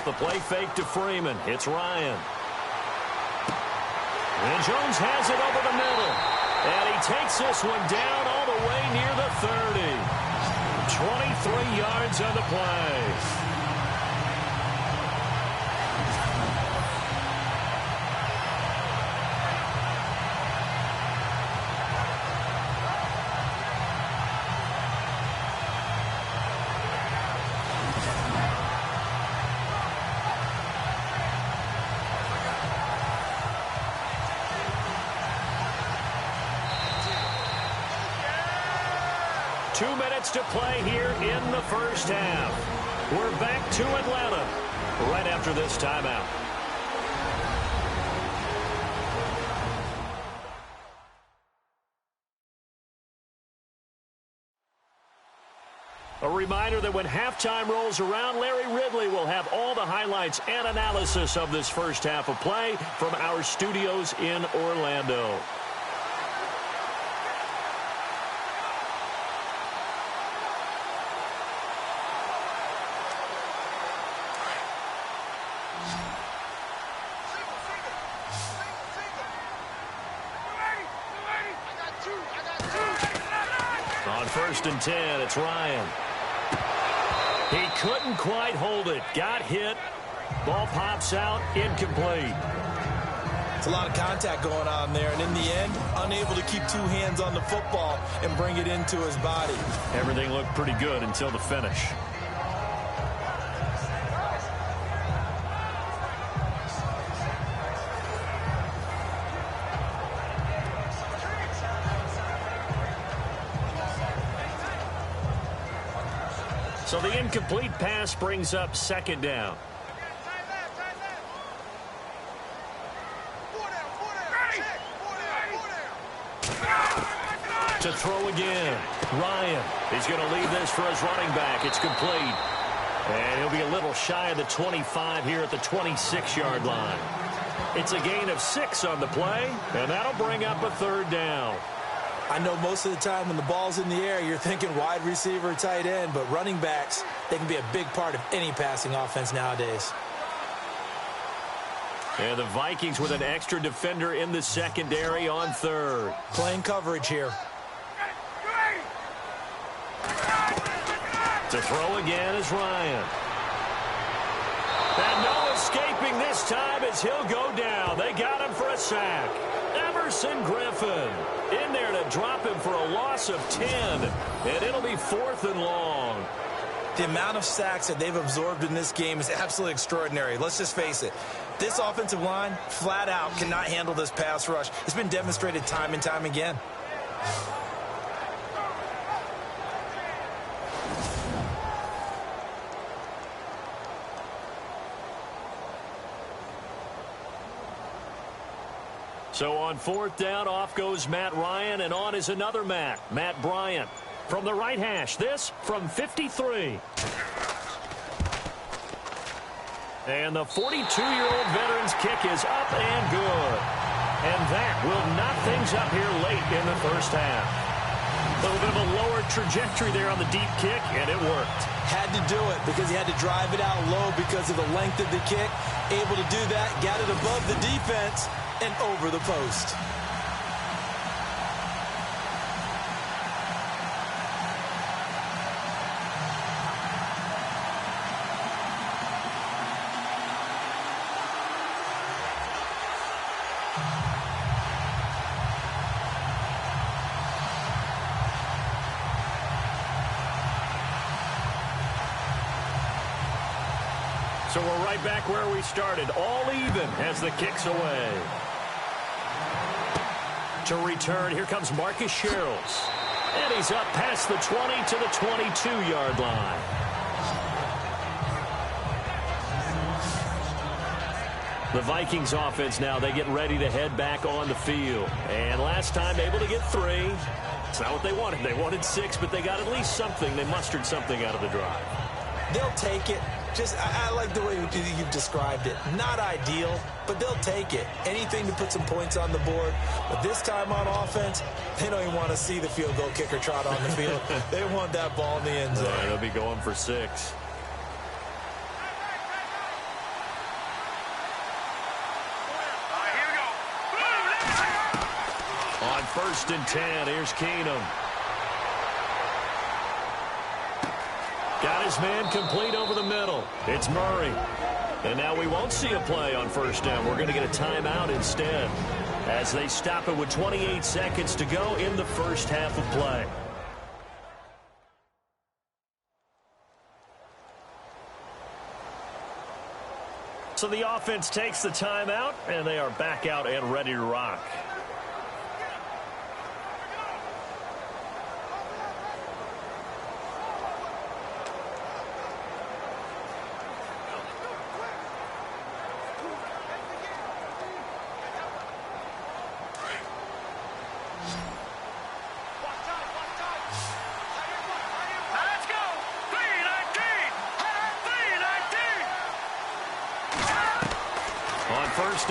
The play fake to Freeman. It's Ryan. And Jones has it over the middle. And he takes this one down all the way near the 30. 23 yards on the play. To play here in the first half. We're back to Atlanta right after this timeout. A reminder that when halftime rolls around, Larry Ridley will have all the highlights and analysis of this first half of play from our studios in Orlando. First and 10, it's Ryan. He couldn't quite hold it. Got hit. Ball pops out, incomplete. It's a lot of contact going on there, and in the end, unable to keep two hands on the football and bring it into his body. Everything looked pretty good until the finish. So the incomplete pass brings up second down. To throw again. Ryan. He's going to leave this for his running back. It's complete. And he'll be a little shy of the 25 here at the 26-yard line. It's a gain of 6 on the play, and that'll bring up a third down. I know most of the time when the ball's in the air, you're thinking wide receiver, tight end, but running backs, they can be a big part of any passing offense nowadays. And the Vikings with an extra defender in the secondary on third. Playing coverage here. To throw again is Ryan. And no escaping this time as he'll go down. They got him for a sack. Emerson Griffin in there to drop him for a loss of 10. And it'll be 4th and long. The amount of sacks that they've absorbed in this game is absolutely extraordinary. Let's just face it. This offensive line, flat out, cannot handle this pass rush. It's been demonstrated time and time again. So on 4th down, off goes Matt Ryan, and on is another Matt Bryant. From the right hash, this from 53. And the 42-year-old veteran's kick is up and good. And that will knock things up here late in the first half. A little bit of a lower trajectory there on the deep kick, and it worked. Had to do it because he had to drive it out low because of the length of the kick. Able to do that, got it above the defense and over the post. So we're right back where we started, all even as the kick's away. To return, here comes Marcus Sherrills. And he's up past the 20 to the 22-yard line. The Vikings offense now, they get ready to head back on the field. And last time able to get 3. It's not what they wanted. They wanted 6, but they got at least something. They mustered something out of the drive. They'll take it. I like the way you've described it. Not ideal, but they'll take it. Anything to put some points on the board. But this time on offense, they don't even want to see the field goal kicker trot on the field. They want that ball in the end zone. They'll be going for 6. Here we go. On 1st and 10, here's Keenum. Got his man complete over the middle. It's Murray. And now we won't see a play on 1st down. We're going to get a timeout instead as they stop it with 28 seconds to go in the first half of play. So the offense takes the timeout, and they are back out and ready to rock.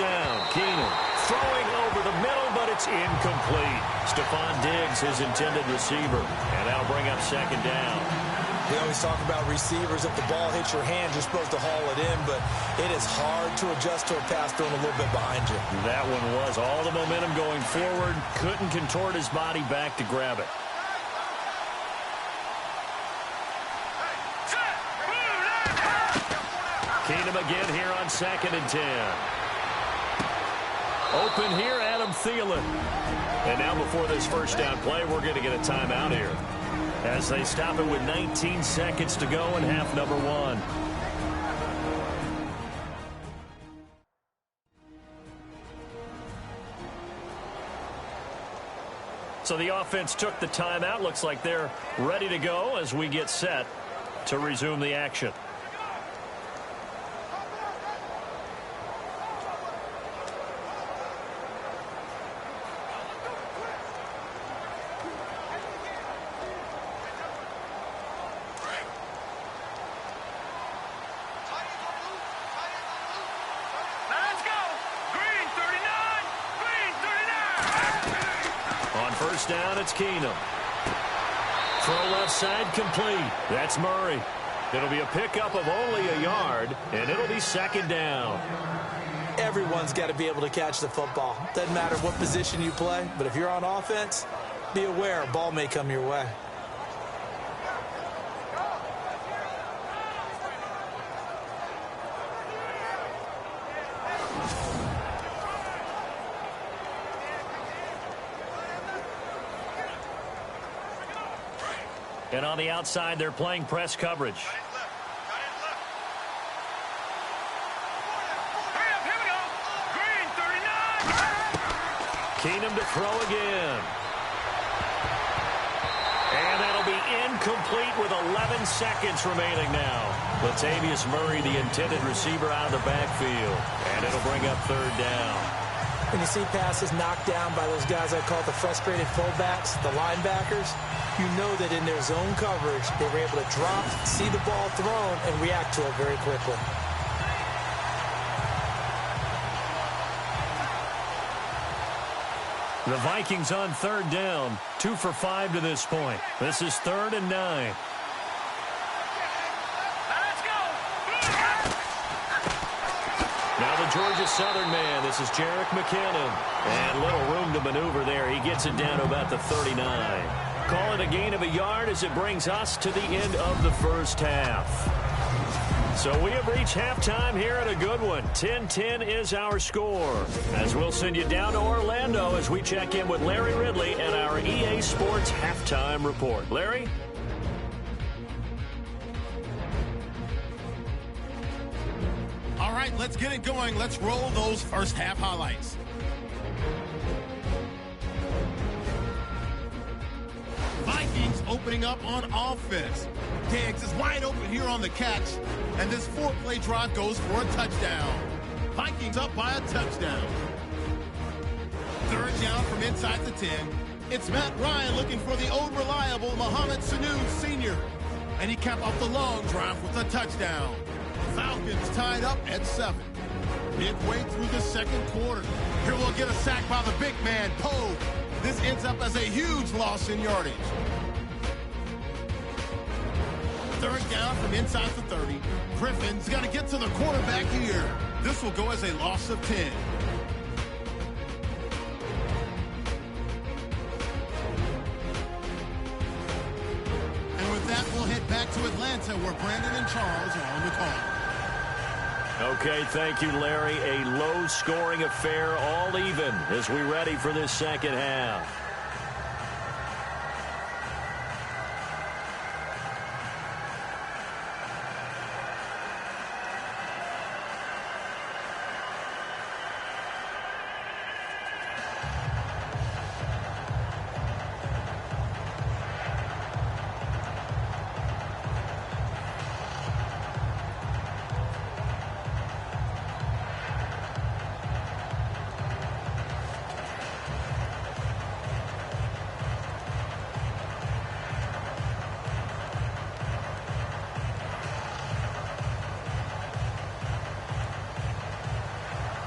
Down, Keenum throwing over the middle, but it's incomplete. Stephon Diggs, his intended receiver, and that'll bring up 2nd down. They always talk about receivers. If the ball hits your hand, you're supposed to haul it in, but it is hard to adjust to a pass thrown a little bit behind you. That one was all the momentum going forward. Couldn't contort his body back to grab it. Keenum again here on 2nd and 10. Open here, Adam Thielen. And now before this 1st down play, we're going to get a timeout here as they stop it with 19 seconds to go in half number 1. So the offense took the timeout. Looks like they're ready to go as we get set to resume the action. Down, it's Keenum. Throw left side complete. That's Murray. It'll be a pickup of only a yard, and it'll be 2nd down. Everyone's got to be able to catch the football. Doesn't matter what position you play, but if you're on offense, be aware a ball may come your way. And on the outside, they're playing press coverage. Keenum to throw again. And that'll be incomplete with 11 seconds remaining now. Latavius Murray, the intended receiver, out of the backfield. And it'll bring up 3rd down. When you see passes knocked down by those guys I call the frustrated fullbacks, the linebackers, you know that in their zone coverage, they were able to drop, see the ball thrown, and react to it very quickly. The Vikings on third down, 2 for 5 to this point. This is 3rd and 9. Now the Georgia Southern man, this is Jerick McKinnon. And little room to maneuver there. He gets it down to about the 39. Call it a gain of a yard as it brings us to the end of the first half. So we have reached halftime here at a good one. 10-10 is our score. As we'll send you down to Orlando as we check in with Larry Ridley and our EA Sports Halftime Report. Larry? All right, let's get it going. Let's roll those first half highlights. Vikings opening up on offense. Diggs is wide open here on the catch, and this 4-play drive goes for a touchdown. Vikings up by a touchdown. 3rd down from inside the 10. It's Matt Ryan looking for the old reliable Mohamed Sanu Sr., and he capped off the long drive with a touchdown. Falcons tied up at 7. Midway through the second quarter. Here we'll get a sack by the big man, Poe. This ends up as a huge loss in yardage. 3rd down from inside the 30. Griffin's got to get to the quarterback here. This will go as a loss of 10. And with that, we'll head back to Atlanta where Brandon and Charles are on the call. Okay, thank you, Larry. A low-scoring affair, all even, as we ready for this second half.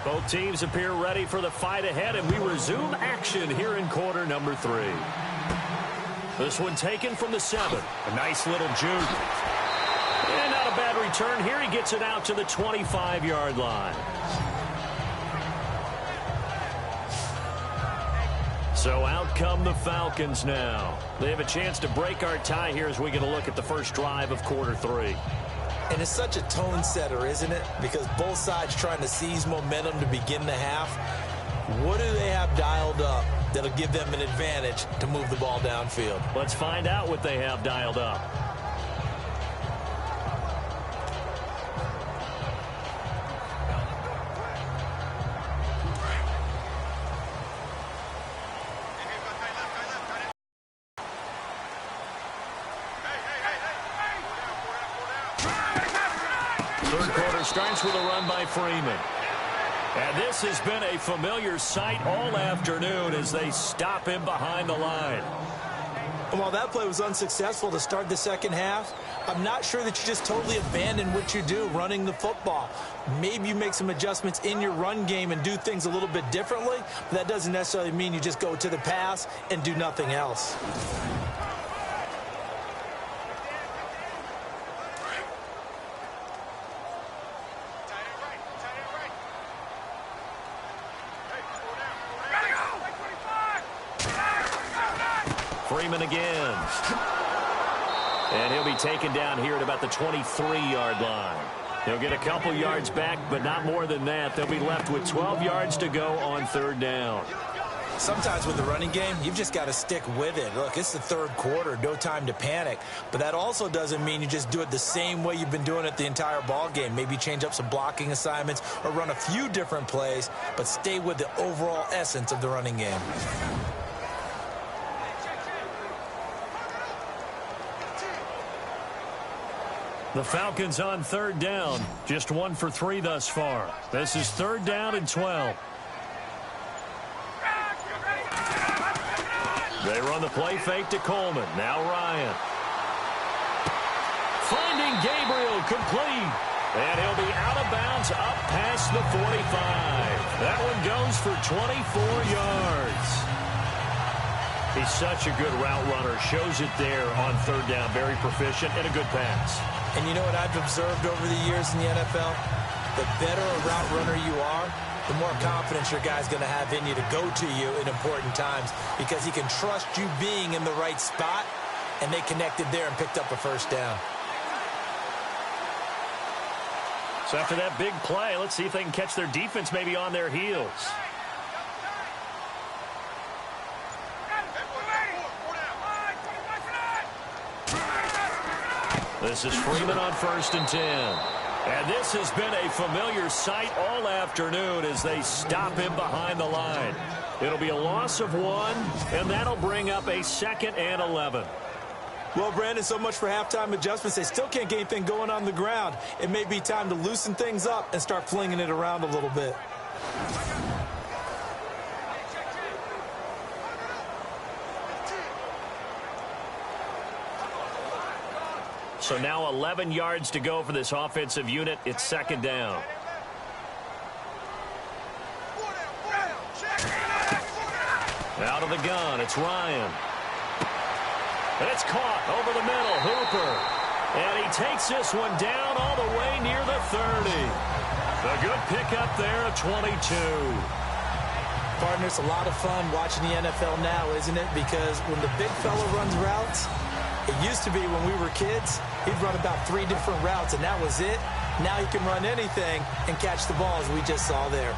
Both teams appear ready for the fight ahead, and we resume action here in quarter number 3. This one taken from the 7. A nice little juke. And not a bad return here. He gets it out to the 25-yard line. So out come the Falcons now. They have a chance to break our tie here as we get a look at the first drive of quarter 3. And it's such a tone setter, isn't it? Because both sides trying to seize momentum to begin the half. What do they have dialed up that'll give them an advantage to move the ball downfield? Let's find out what they have dialed up. Third quarter starts with a run by Freeman. And this has been a familiar sight all afternoon as they stop him behind the line. While that play was unsuccessful to start the second half, I'm not sure that you just totally abandon what you do running the football. Maybe you make some adjustments in your run game and do things a little bit differently, but that doesn't necessarily mean you just go to the pass and do nothing else. Freeman again. And he'll be taken down here at about the 23-yard line. He'll get a couple yards back, but not more than that. They'll be left with 12 yards to go on third down. Sometimes with the running game, you've just got to stick with it. Look, it's the third quarter, no time to panic. But that also doesn't mean you just do it the same way you've been doing it the entire ball game. Maybe change up some blocking assignments or run a few different plays, but stay with the overall essence of the running game. The Falcons on third down, just 1 for 3 thus far. This is 3rd down and 12. They run the play fake to Coleman. Now Ryan. Finding Gabriel complete. And he'll be out of bounds up past the 45. That one goes for 24 yards. He's such a good route runner. Shows it there on third down. Very proficient and a good pass. And you know what I've observed over the years in the NFL? The better a route runner you are, the more confidence your guy's going to have in you to go to you in important times because he can trust you being in the right spot, and they connected there and picked up a first down. So after that big play, let's see if they can catch their defense maybe on their heels. This is Freeman on 1st and 10. And this has been a familiar sight all afternoon as they stop him behind the line. It'll be a loss of 1, and that'll bring up a 2nd and 11. Well, Brandon, so much for halftime adjustments. They still can't get anything going on the ground. It may be time to loosen things up and start flinging it around a little bit. So now 11 yards to go for this offensive unit. It's 2nd down. Out of the gun, it's Ryan. And it's caught over the middle, Hooper. And he takes this one down all the way near the 30. A good pickup there at 22. Partner, it's a lot of fun watching the NFL now, isn't it? Because when the big fella runs routes, it used to be when we were kids, he'd run about 3 different routes, and that was it. Now he can run anything and catch the ball, as we just saw there.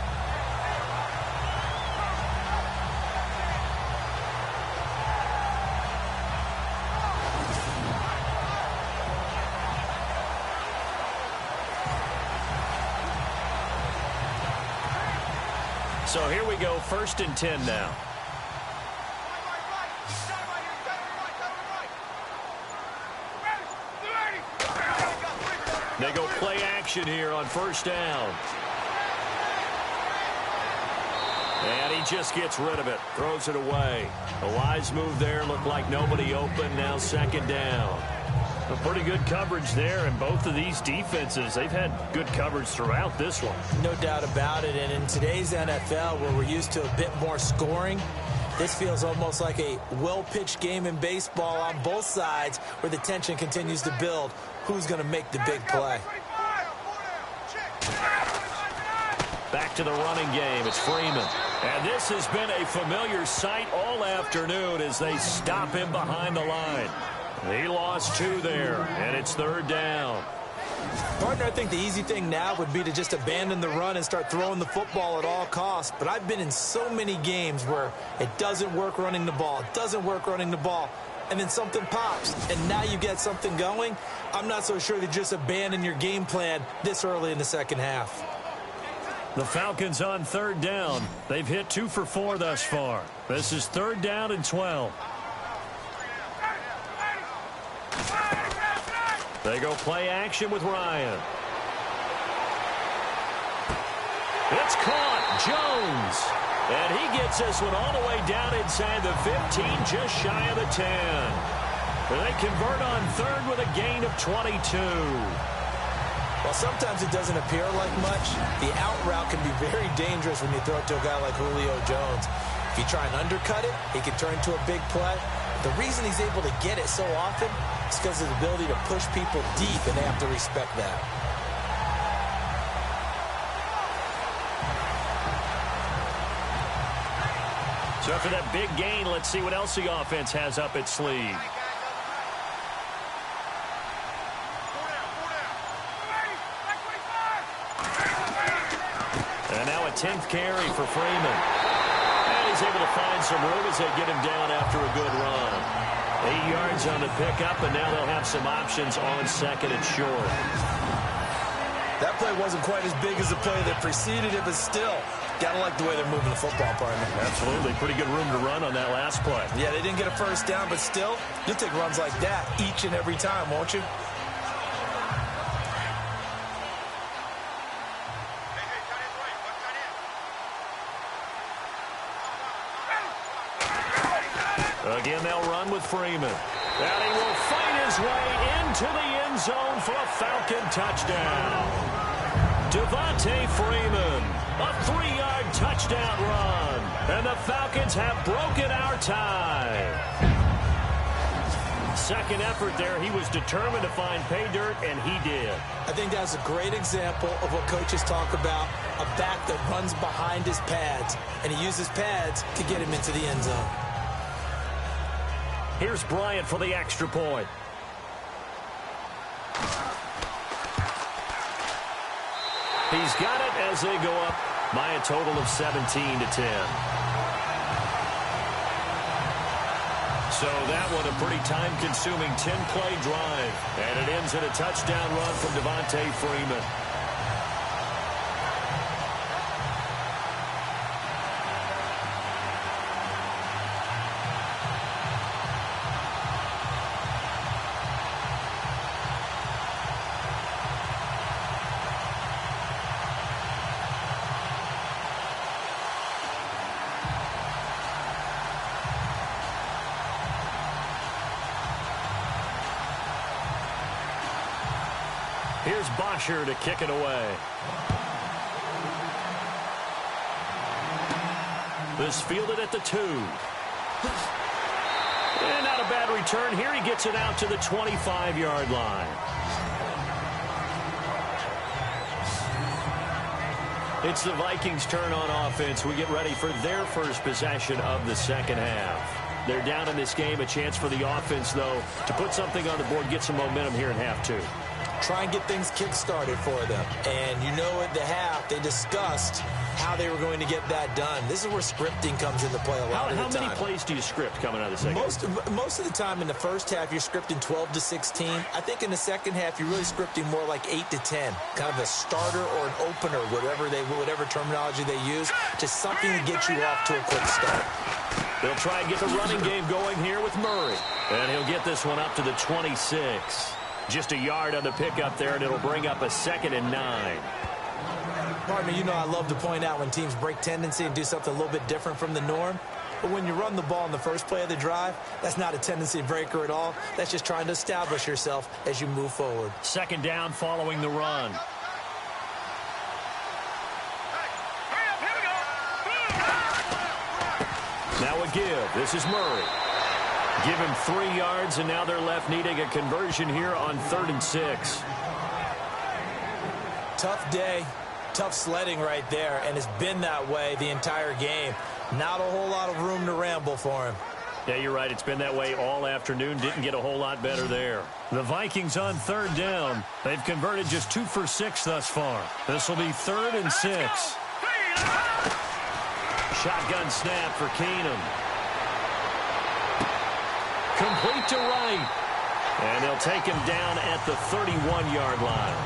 So here we go, 1st and 10 now. They go play action here on 1st down. And he just gets rid of it, throws it away. A wise move there, looked like nobody open, now 2nd down. A pretty good coverage there, and both of these defenses, they've had good coverage throughout this one. No doubt about it, and in today's NFL, where we're used to a bit more scoring, this feels almost like a well-pitched game in baseball on both sides where the tension continues to build. Who's going to make the big play? Back to the running game. It's Freeman. And this has been a familiar sight all afternoon as they stop him behind the line. He lost 2 there, and it's 3rd down. Partner, I think the easy thing now would be to just abandon the run and start throwing the football at all costs. But I've been in so many games where it doesn't work running the ball. It doesn't work running the ball. And then something pops, and now you get something going. I'm not so sure that just abandon your game plan this early in the second half. The Falcons on 3rd down. They've hit 2 for 4 thus far. This is 3rd down and 12. They go play action with Ryan. It's caught. Jones. And he gets this one all the way down inside the 15, just shy of the 10. And they convert on 3rd with a gain of 22. Well, sometimes it doesn't appear like much. The out route can be very dangerous when you throw it to a guy like Julio Jones. If you try and undercut it, it can turn into a big play. The reason he's able to get it so often is because of his ability to push people deep, and they have to respect that. So after that big gain, let's see what else the offense has up its sleeve. And now a 10th carry for Freeman. And he's able to find some room as they get him down after a good run. 8 yards on the pickup, and now they'll have some options on 2nd and short. That play wasn't quite as big as the play that preceded it, but still, got to like the way they're moving the football, partner. Absolutely. Pretty good room to run on that last play. Yeah, they didn't get a first down, but still, you'll take runs like that each and every time, won't you? Again, they'll run with Freeman. And he will fight his way into the end zone for a Falcon touchdown. Devontae Freeman, a 3-yard touchdown run. And the Falcons have broken our tie. Second effort there. He was determined to find pay dirt, and he did. I think that's a great example of what coaches talk about, a back that runs behind his pads, and he uses pads to get him into the end zone. Here's Bryant for the extra point. He's got it as they go up by a total of 17-10. So that one a pretty time-consuming 10-play drive. And it ends in a touchdown run from Freeman. Here's Bosher to kick it away. This fielded at the 2. And not a bad return. Here he gets it out to the 25-yard line. It's the Vikings' turn on offense. We get ready for their first possession of the second half. They're down in this game. A chance for the offense, though, to put something on the board, get some momentum here in half 2. Try and get things kick-started for them. And you know at the half, they discussed how they were going to get that done. This is where scripting comes into play a lot of the time. How many plays do you script coming out of the second half? Most of the time in the first half, you're scripting 12 to 16. I think in the second half, you're really scripting more like 8 to 10. Kind of a starter or an opener, whatever terminology they use. Just something to get you off to a quick start. They'll try and get the running game going here with Murray. And he'll get this one up to the 26. Just a yard on the pickup there, and it'll bring up a 2nd and 9. Partner, you know I love to point out when teams break tendency and do something a little bit different from the norm. But when you run the ball in the first play of the drive, that's not a tendency breaker at all. That's just trying to establish yourself as you move forward. 2nd down following the run. Now a give. This is Murray. Give him 3 yards, and now they're left needing a conversion here on 3rd and 6. Tough day, tough sledding right there, and it's been that way the entire game. Not a whole lot of room to ramble for him. Yeah, you're right. It's been that way all afternoon. Didn't get a whole lot better there. The Vikings on 3rd down. They've converted just 2 for 6 thus far. This will be 3rd and 6. Shotgun snap for Keenum. Complete to Wright. And they'll take him down at the 31-yard line.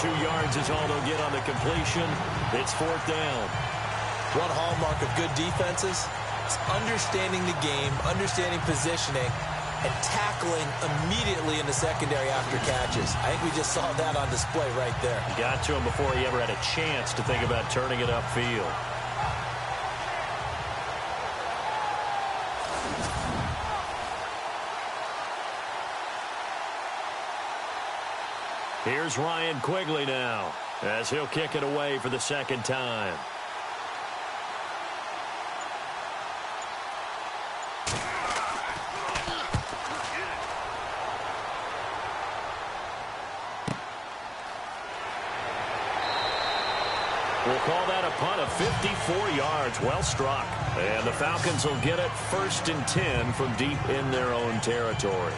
2 yards is all they'll get on the completion. It's 4th down. One hallmark of good defenses is understanding the game, understanding positioning, and tackling immediately in the secondary after catches. I think we just saw that on display right there. He got to him before he ever had a chance to think about turning it upfield. Here's Ryan Quigley now as he'll kick it away for the 2nd time. We'll call that a punt of 54 yards. Well struck. And the Falcons will get it 1st and 10 from deep in their own territory.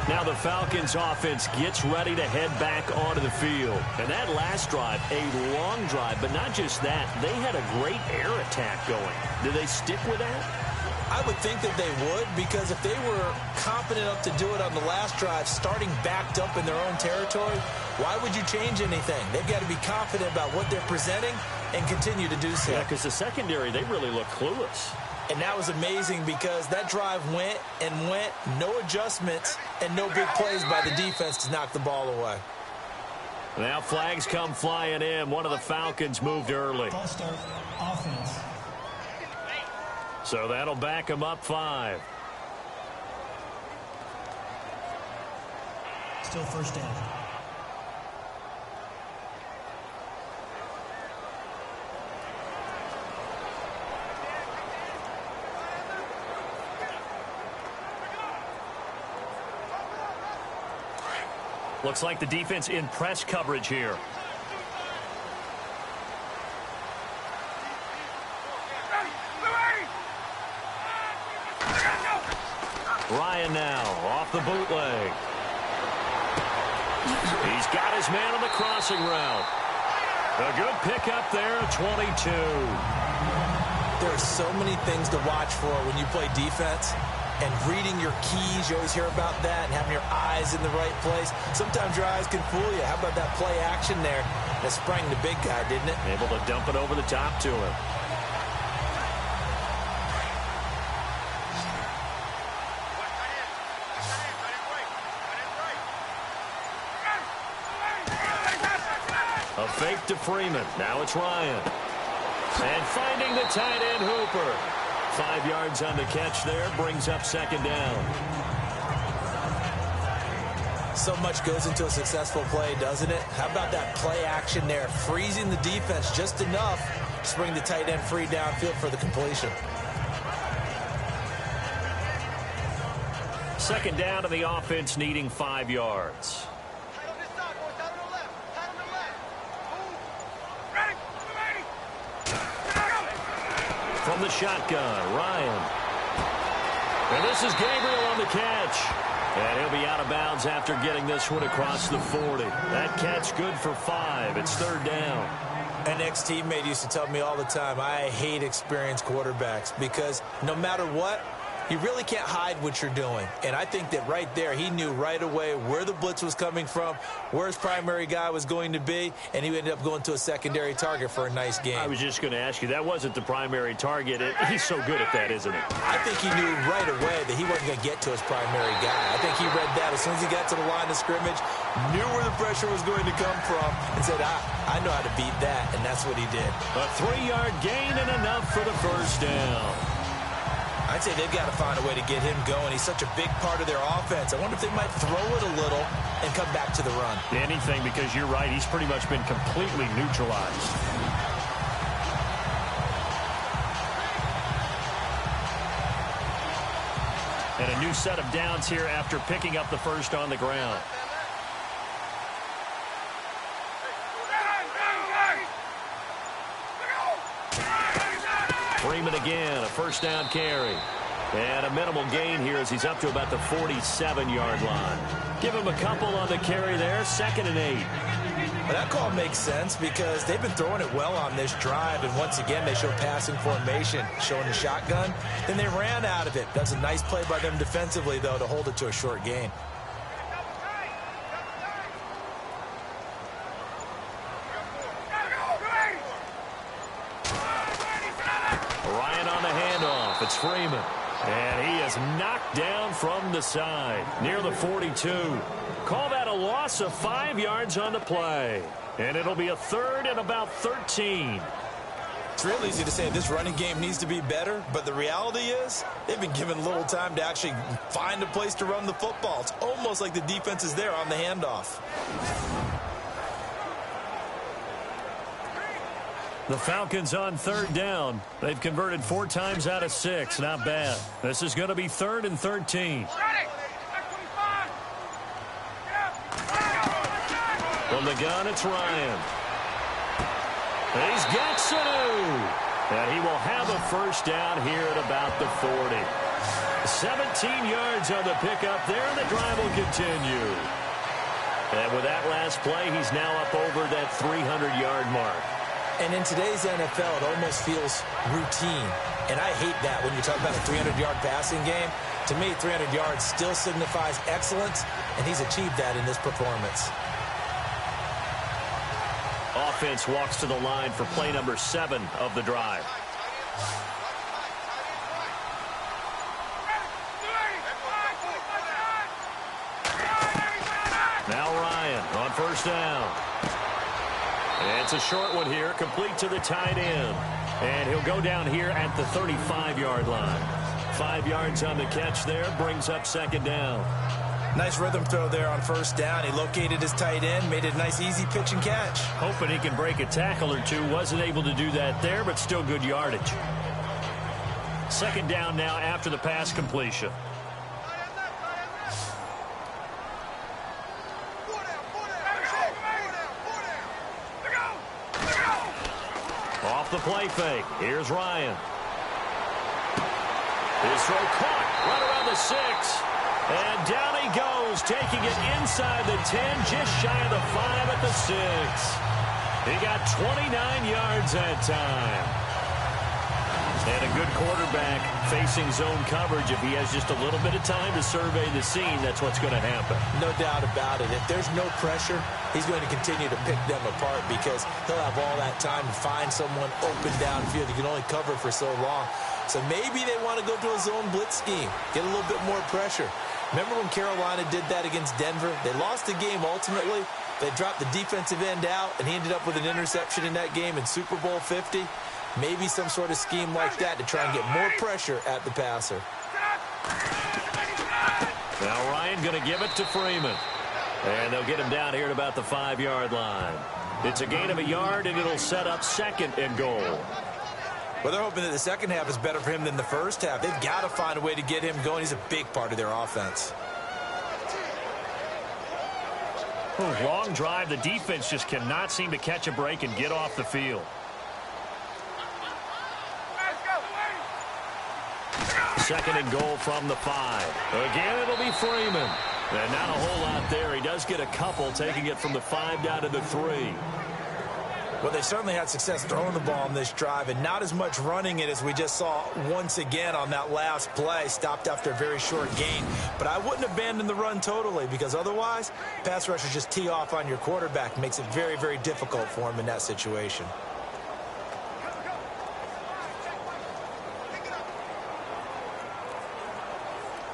Now the Falcons offense gets ready to head back onto the field. And that last drive, a long drive, but not just that. They had a great air attack going. Do they stick with that? I would think that they would, because if they were confident enough to do it on the last drive, starting backed up in their own territory, why would you change anything? They've got to be confident about what they're presenting and continue to do so. Yeah, because the secondary, they really look clueless. And that was amazing because that drive went and went, no adjustments, and no big plays by the defense to knock the ball away. Now flags come flying in. One of the Falcons moved early. False start, offense. So that'll back them up 5. Still 1st down. Looks like the defense in press coverage here. Ryan now off the bootleg. He's got his man on the crossing route. A good pickup there, 22. There are so many things to watch for when you play defense. And reading your keys, you always hear about that, and having your eyes in the right place. Sometimes your eyes can fool you. How about that play action there that sprang the big guy, didn't it? Able to dump it over the top to him. A fake to Freeman. Now it's Ryan. And finding the tight end Hooper. 5 yards on the catch there. Brings up second down. So much goes into a successful play, doesn't it? How about that play action there? Freezing the defense just enough to bring the tight end free downfield for the completion. Second down to the offense, needing 5 yards. From the shotgun, Ryan. And this is Gabriel on the catch. And he'll be out of bounds after getting this one across the 40. That catch good for 5. It's third down. An ex-teammate used to tell me all the time, I hate experienced quarterbacks because no matter what, you really can't hide what you're doing. And I think that right there, he knew right away where the blitz was coming from, where his primary guy was going to be, and he ended up going to a secondary target for a nice game. I was just going to ask you, that wasn't the primary target. He's so good at that, isn't he? I think he knew right away that he wasn't going to get to his primary guy. I think he read that as soon as he got to the line of scrimmage, knew where the pressure was going to come from, and said, I know how to beat that, and that's what he did. A 3-yard gain and enough for the first down. I'd say they've got to find a way to get him going. He's such a big part of their offense. I wonder if they might throw it a little and come back to the run. Anything, because you're right. He's pretty much been completely neutralized. And a new set of downs here after picking up the first on the ground. Freeman again, a first down carry. And a minimal gain here as he's up to about the 47-yard line. Give him a couple on the carry there, 2nd and 8. Well, that call makes sense because they've been throwing it well on this drive, and once again they show passing formation, showing the shotgun. Then they ran out of it. That's a nice play by them defensively, though, to hold it to a short gain. Ryan on the handoff. It's Freeman. And he is knocked down from the side near the 42. Call that a loss of 5 yards on the play. And it'll be a 3rd and about 13. It's real easy to say this running game needs to be better, but the reality is they've been given little time to actually find a place to run the football. It's almost like the defense is there on the handoff. The Falcons on 3rd down. They've converted 4 times out of 6. Not bad. This is going to be 3rd and 13. From the gun, it's Ryan. He's got Sanu. And he will have a first down here at about the 40. 17 yards on the pickup there, and the drive will continue. And with that last play, he's now up over that 300-yard mark. And in today's NFL, it almost feels routine. And I hate that when you talk about a 300-yard passing game. To me, 300 yards still signifies excellence, and he's achieved that in this performance. Offense walks to the line for play number 7 of the drive. Now Ryan on first down. And it's a short one here, complete to the tight end. And he'll go down here at the 35-yard line. 5 yards on the catch there, brings up second down. Nice rhythm throw there on first down. He located his tight end, made it a nice easy pitch and catch. Hoping he can break a tackle or two. Wasn't able to do that there, but still good yardage. Second down now after the pass completion. off the play fake. Here's Ryan. His throw caught right around the 6. And down he goes, taking it inside the 10, just shy of the 5 at the 6. He got 29 yards that time. And a good quarterback facing zone coverage. If he has just a little bit of time to survey the scene, that's what's going to happen. No doubt about it. If there's no pressure, he's going to continue to pick them apart because he'll have all that time to find someone open downfield. He can only cover for so long. So maybe they want to go to a zone blitz scheme, get a little bit more pressure. Remember when Carolina did that against Denver? They lost the game ultimately. They dropped the defensive end out, and he ended up with an interception in that game in Super Bowl 50. Maybe some sort of scheme like that to try and get more pressure at the passer. Now Ryan going to give it to Freeman. And they'll get him down here at about the 5-yard line. It's a gain of a yard, and it'll set up 2nd and goal. Well, they're hoping that the second half is better for him than the first half. They've got to find a way to get him going. He's a big part of their offense. Long drive. The defense just cannot seem to catch a break and get off the field. Second and goal from the 5. Again, it'll be Freeman. And not a whole lot there. He does get a couple, taking it from the 5 down to the 3. Well, they certainly had success throwing the ball on this drive and not as much running it as we just saw once again on that last play. Stopped after a very short gain. But I wouldn't abandon the run totally because otherwise, pass rushers just tee off on your quarterback. Makes it very, very difficult for him in that situation.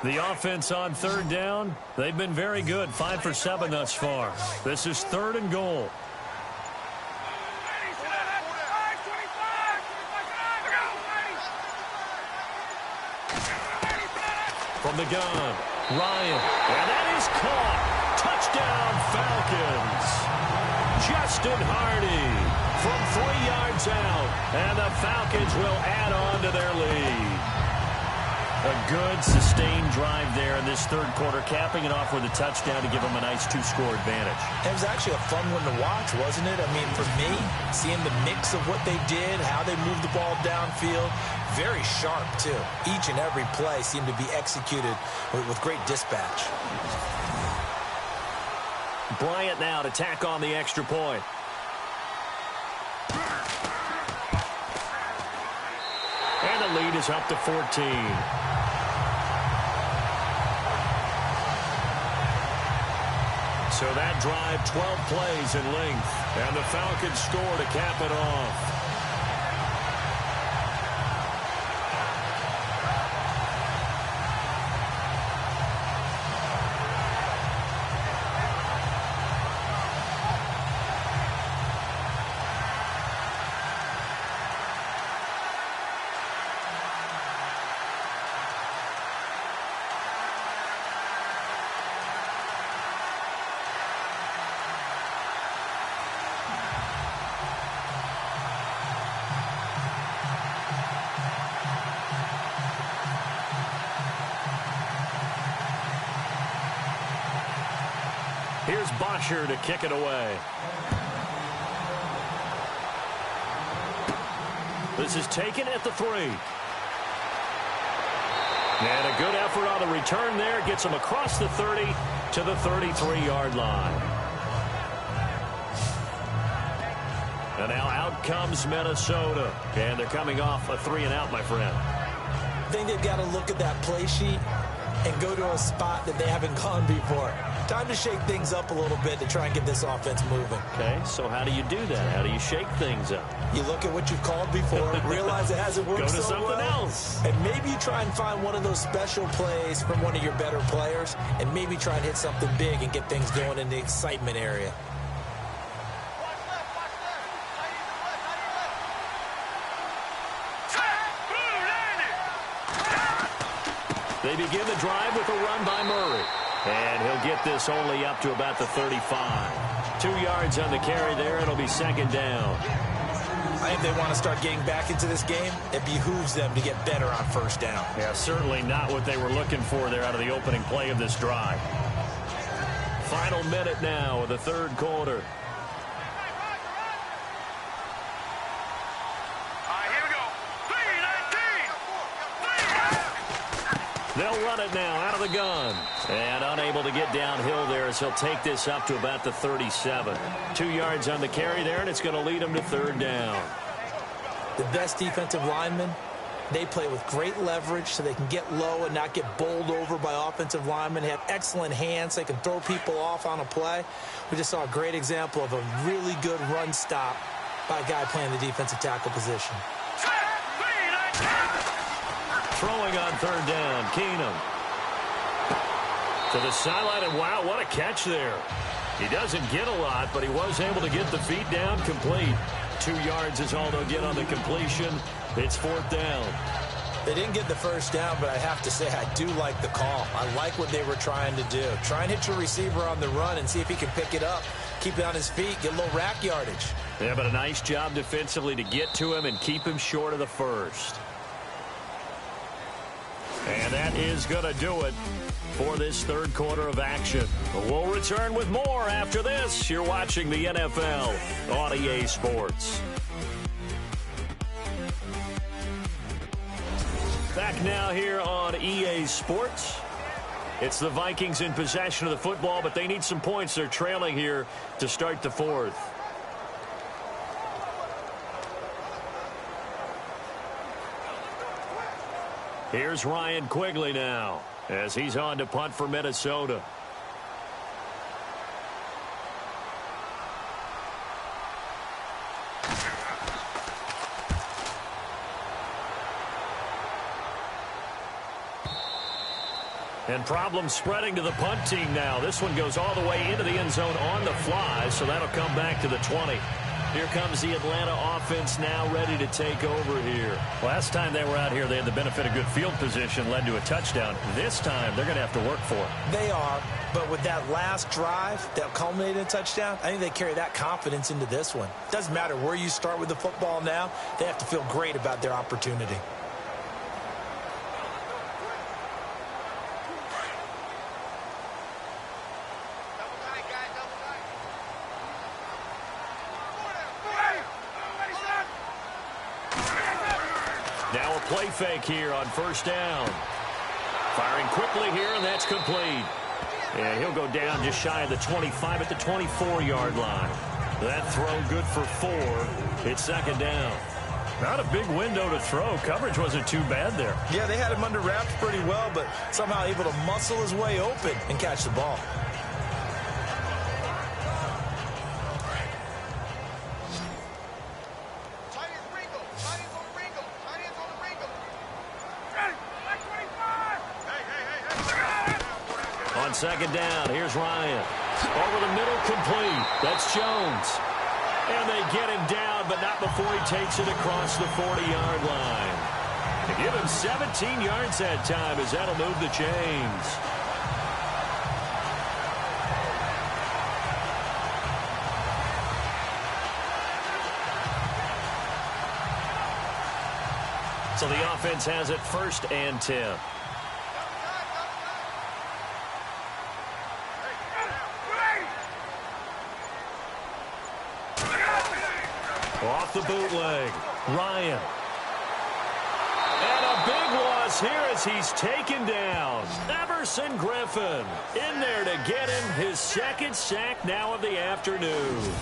The offense on 3rd down, they've been very good. 5 for 7 thus far. This is 3rd and goal. From the gun, Ryan, and that is caught. Touchdown, Falcons. Justin Hardy from 3 yards out, and the Falcons will add on to their lead. A good, sustained drive there in this 3rd quarter, capping it off with a touchdown to give them a nice 2-score advantage. It was actually a fun one to watch, wasn't it? I mean, for me, seeing the mix of what they did, how they moved the ball downfield, very sharp, too. Each and every play seemed to be executed with great dispatch. Bryant now to tack on the extra point. And the lead is up to 14. So that drive, 12 plays in length. And the Falcons score to cap it off. Here's Bosher to kick it away. This is taken at the 3. And a good effort on the return there. Gets him across the 30 to the 33-yard line. And now out comes Minnesota. And they're coming off a 3-and-out, my friend. I think they've got to look at that play sheet and go to a spot that they haven't gone before. Time to shake things up a little bit to try and get this offense moving. Okay, so how do you do that? How do you shake things up? You look at what you've called before, realize it hasn't worked so well. Go to something else. And maybe you try and find one of those special plays from one of your better players, and maybe try and hit something big and get things going in the excitement area. They begin the drive with a run by Murray. And he'll get this only up to about the 35. 2 yards on the carry there. It'll be 2nd down. I think they want to start getting back into this game. It behooves them to get better on 1st down. Yeah, certainly not what they were looking for there out of the opening play of this drive. Final minute now of the 3rd quarter. They'll run it now out of the gun. And unable to get downhill there as he'll take this up to about the 37. 2 yards on the carry there, and it's going to lead him to third down. The best defensive linemen, they play with great leverage so they can get low and not get bowled over by offensive linemen. They have excellent hands. They can throw people off on a play. We just saw a great example of a really good run stop by a guy playing the defensive tackle position. Throwing on third down, Keenum. To the sideline, and wow, what a catch there. He doesn't get a lot, but he was able to get the feet down complete. 2 yards is all they'll get on the completion. It's fourth down. They didn't get the first down, but I have to say I do like the call. I like what they were trying to do. Try and hit your receiver on the run and see if he can pick it up. Keep it on his feet, get a little rack yardage. Yeah, but a nice job defensively to get to him and keep him short of the first. And that is going to do it for this third quarter of action. We'll return with more after this. You're watching the NFL on EA Sports. Back now here on EA Sports. It's the Vikings in possession of the football, but they need some points. They're trailing here to start the fourth. Here's Ryan Quigley now as he's on to punt for Minnesota. And problems spreading to the punt team now. This one goes all the way into the end zone on the fly, so that'll come back to the 20. Here comes the Atlanta offense now ready to take over here. Last time they were out here, they had the benefit of good field position, led to a touchdown. This time, they're going to have to work for it. They are, but with that last drive that culminated in a touchdown, I think they carry that confidence into this one. Doesn't matter where you start with the football now, they have to feel great about their opportunity. Now a play fake here on first down. Firing quickly here, and that's complete. And he'll go down just shy of the 25 at the 24-yard line. That throw good for 4. It's second down. Not a big window to throw. Coverage wasn't too bad there. Yeah, they had him under wraps pretty well, but somehow able to muscle his way open and catch the ball. On second down, here's Ryan. Over the middle, complete. That's Jones. And they get him down, but not before he takes it across the 40-yard line. To give him 17 yards that time, as that'll move the chains. So the offense has it first and 10. Off the bootleg, Ryan. And a big loss here as he's taken down. Everson Griffin in there to get him his second sack now of the afternoon.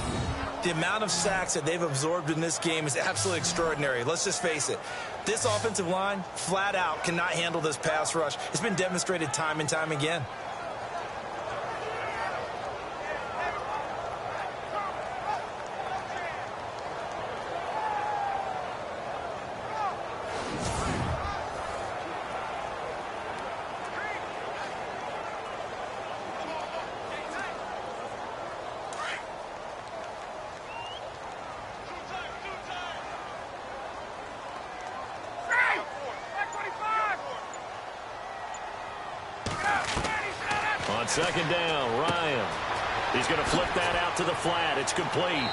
The amount of sacks that they've absorbed in this game is absolutely extraordinary. Let's just face it. This offensive line, flat out, cannot handle this pass rush. It's been demonstrated time and time again. On second down, Ryan. He's going to flip that out to the flat. It's complete.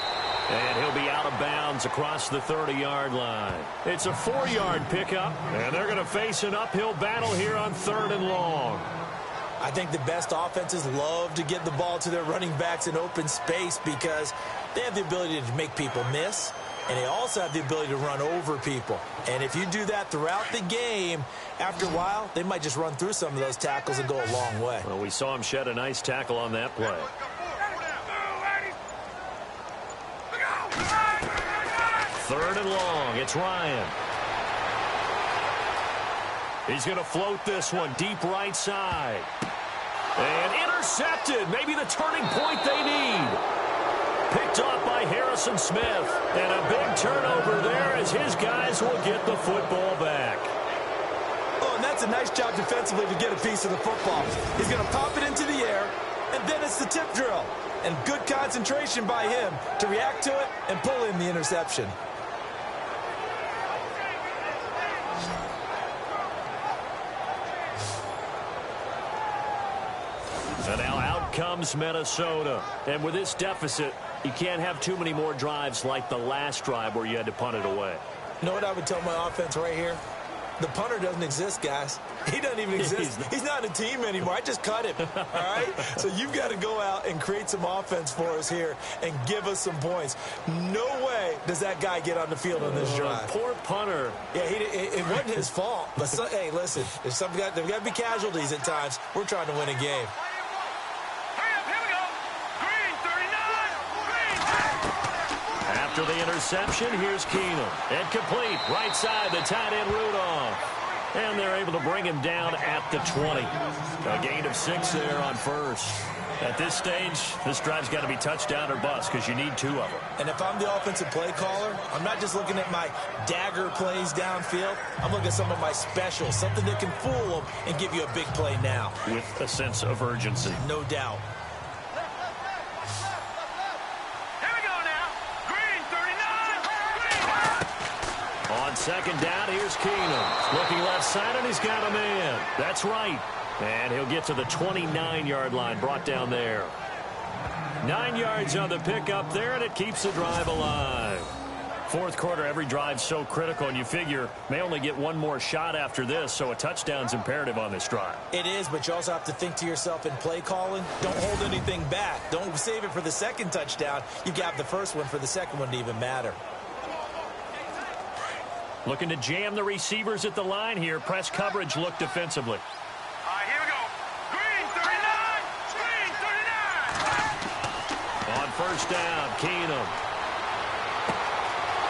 And he'll be out of bounds across the 30-yard line. It's a 4-yard pickup, and they're going to face an uphill battle here on third and long. I think the best offenses love to get the ball to their running backs in open space because they have the ability to make people miss. and they also have the ability to run over people. And if you do that throughout the game, after a while, they might just run through some of those tackles and go a long way. Well, we saw him shed a nice tackle on that play. Third and long. It's Ryan. He's going to float this one deep right side. And intercepted. Maybe the turning point they need. Picked off by Harrison Smith. And a big turnover there as his guys will get the football back. Oh, and that's a nice job defensively to get a piece of the football. He's going to pop it into the air, and then it's the tip drill. And good concentration by him to react to it and pull in the interception. And now out comes Minnesota. And with this deficit, you can't have too many more drives like the last drive where you had to punt it away. You know what I would tell my offense right here? The punter doesn't exist, guys. He doesn't even exist. He's not a team anymore. I just cut him, all right? So you've got to go out and create some offense for us here and give us some points. No way does that guy get on the field on this drive. Poor punter. Yeah, it wasn't his fault. But, hey, listen, there's got to be casualties at times. We're trying to win a game. After the interception, here's Keenum. And complete, right side, the tight end Rudolph. And they're able to bring him down at the 20. A gain of 6 there on first. At this stage, this drive's got to be touchdown or bust because you need 2 of them. And if I'm the offensive play caller, I'm not just looking at my dagger plays downfield. I'm looking at some of my specials, something that can fool them and give you a big play now. With a sense of urgency. No doubt. On second down, here's Keenum. Looking left side, and he's got a man. That's right. And he'll get to the 29-yard line, brought down there. 9 yards on the pickup there, and it keeps the drive alive. Fourth quarter, every drive's so critical, and you figure may only get one more shot after this, so a touchdown's imperative on this drive. It is, but you also have to think to yourself in play calling, don't hold anything back. Don't save it for the second touchdown. You got the first one for the second one to even matter. Looking to jam the receivers at the line here. Press coverage look defensively. Here we go. Green 39. Green 39. On first down, Keenum.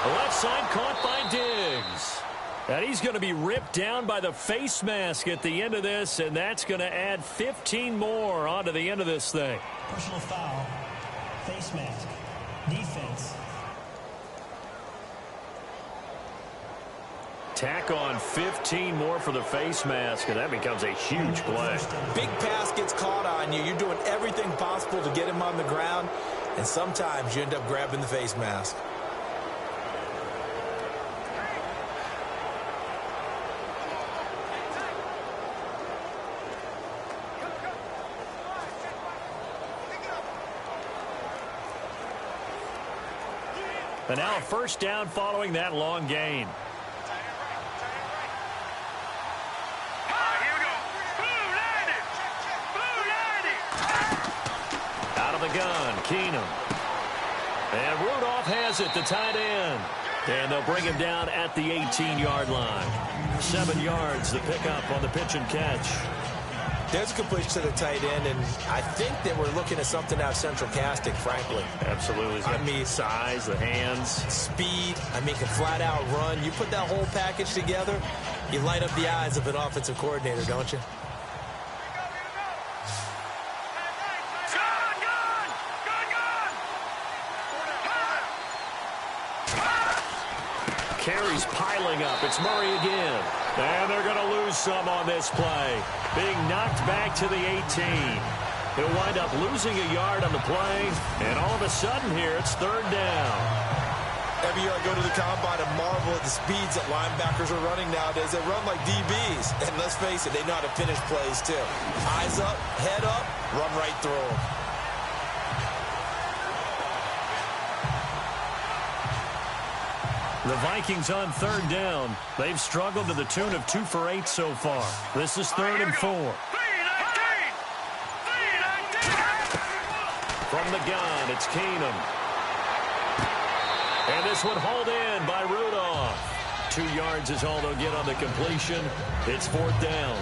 The left side caught by Diggs. And he's going to be ripped down by the face mask at the end of this, and that's going to add 15 more onto the end of this thing. Personal foul, face mask, defense. Tack on 15 more for the face mask, and that becomes a huge play. Big pass gets caught on you. You're doing everything possible to get him on the ground, and sometimes you end up grabbing the face mask. And now a first down following that long gain. Gun, Keenum. And Rudolph has it, the tight end. And they'll bring him down at the 18-yard line. 7 yards, the pickup on the pitch and catch. There's a completion to the tight end, and I think that we're looking at something out of central casting, frankly. Absolutely. I mean, size, the hands. Speed, can flat out run. You put that whole package together, you light up the eyes of an offensive coordinator, don't you? Carries piling up. It's Murray again. And they're going to lose some on this play. Being knocked back to the 18. He'll wind up losing a yard on the play. And all of a sudden here, it's third down. Every year I go to the combine and marvel at the speeds that linebackers are running nowadays. They run like DBs. And let's face it, they know how to finish plays too. Eyes up, head up, run right through them. The Vikings on third down. They've struggled to the tune of 2 for 8 so far. This is 3rd and 4. From the gun, it's Keenum. And this one hauled in by Rudolph. 2 yards is all they'll get on the completion. It's 4th down.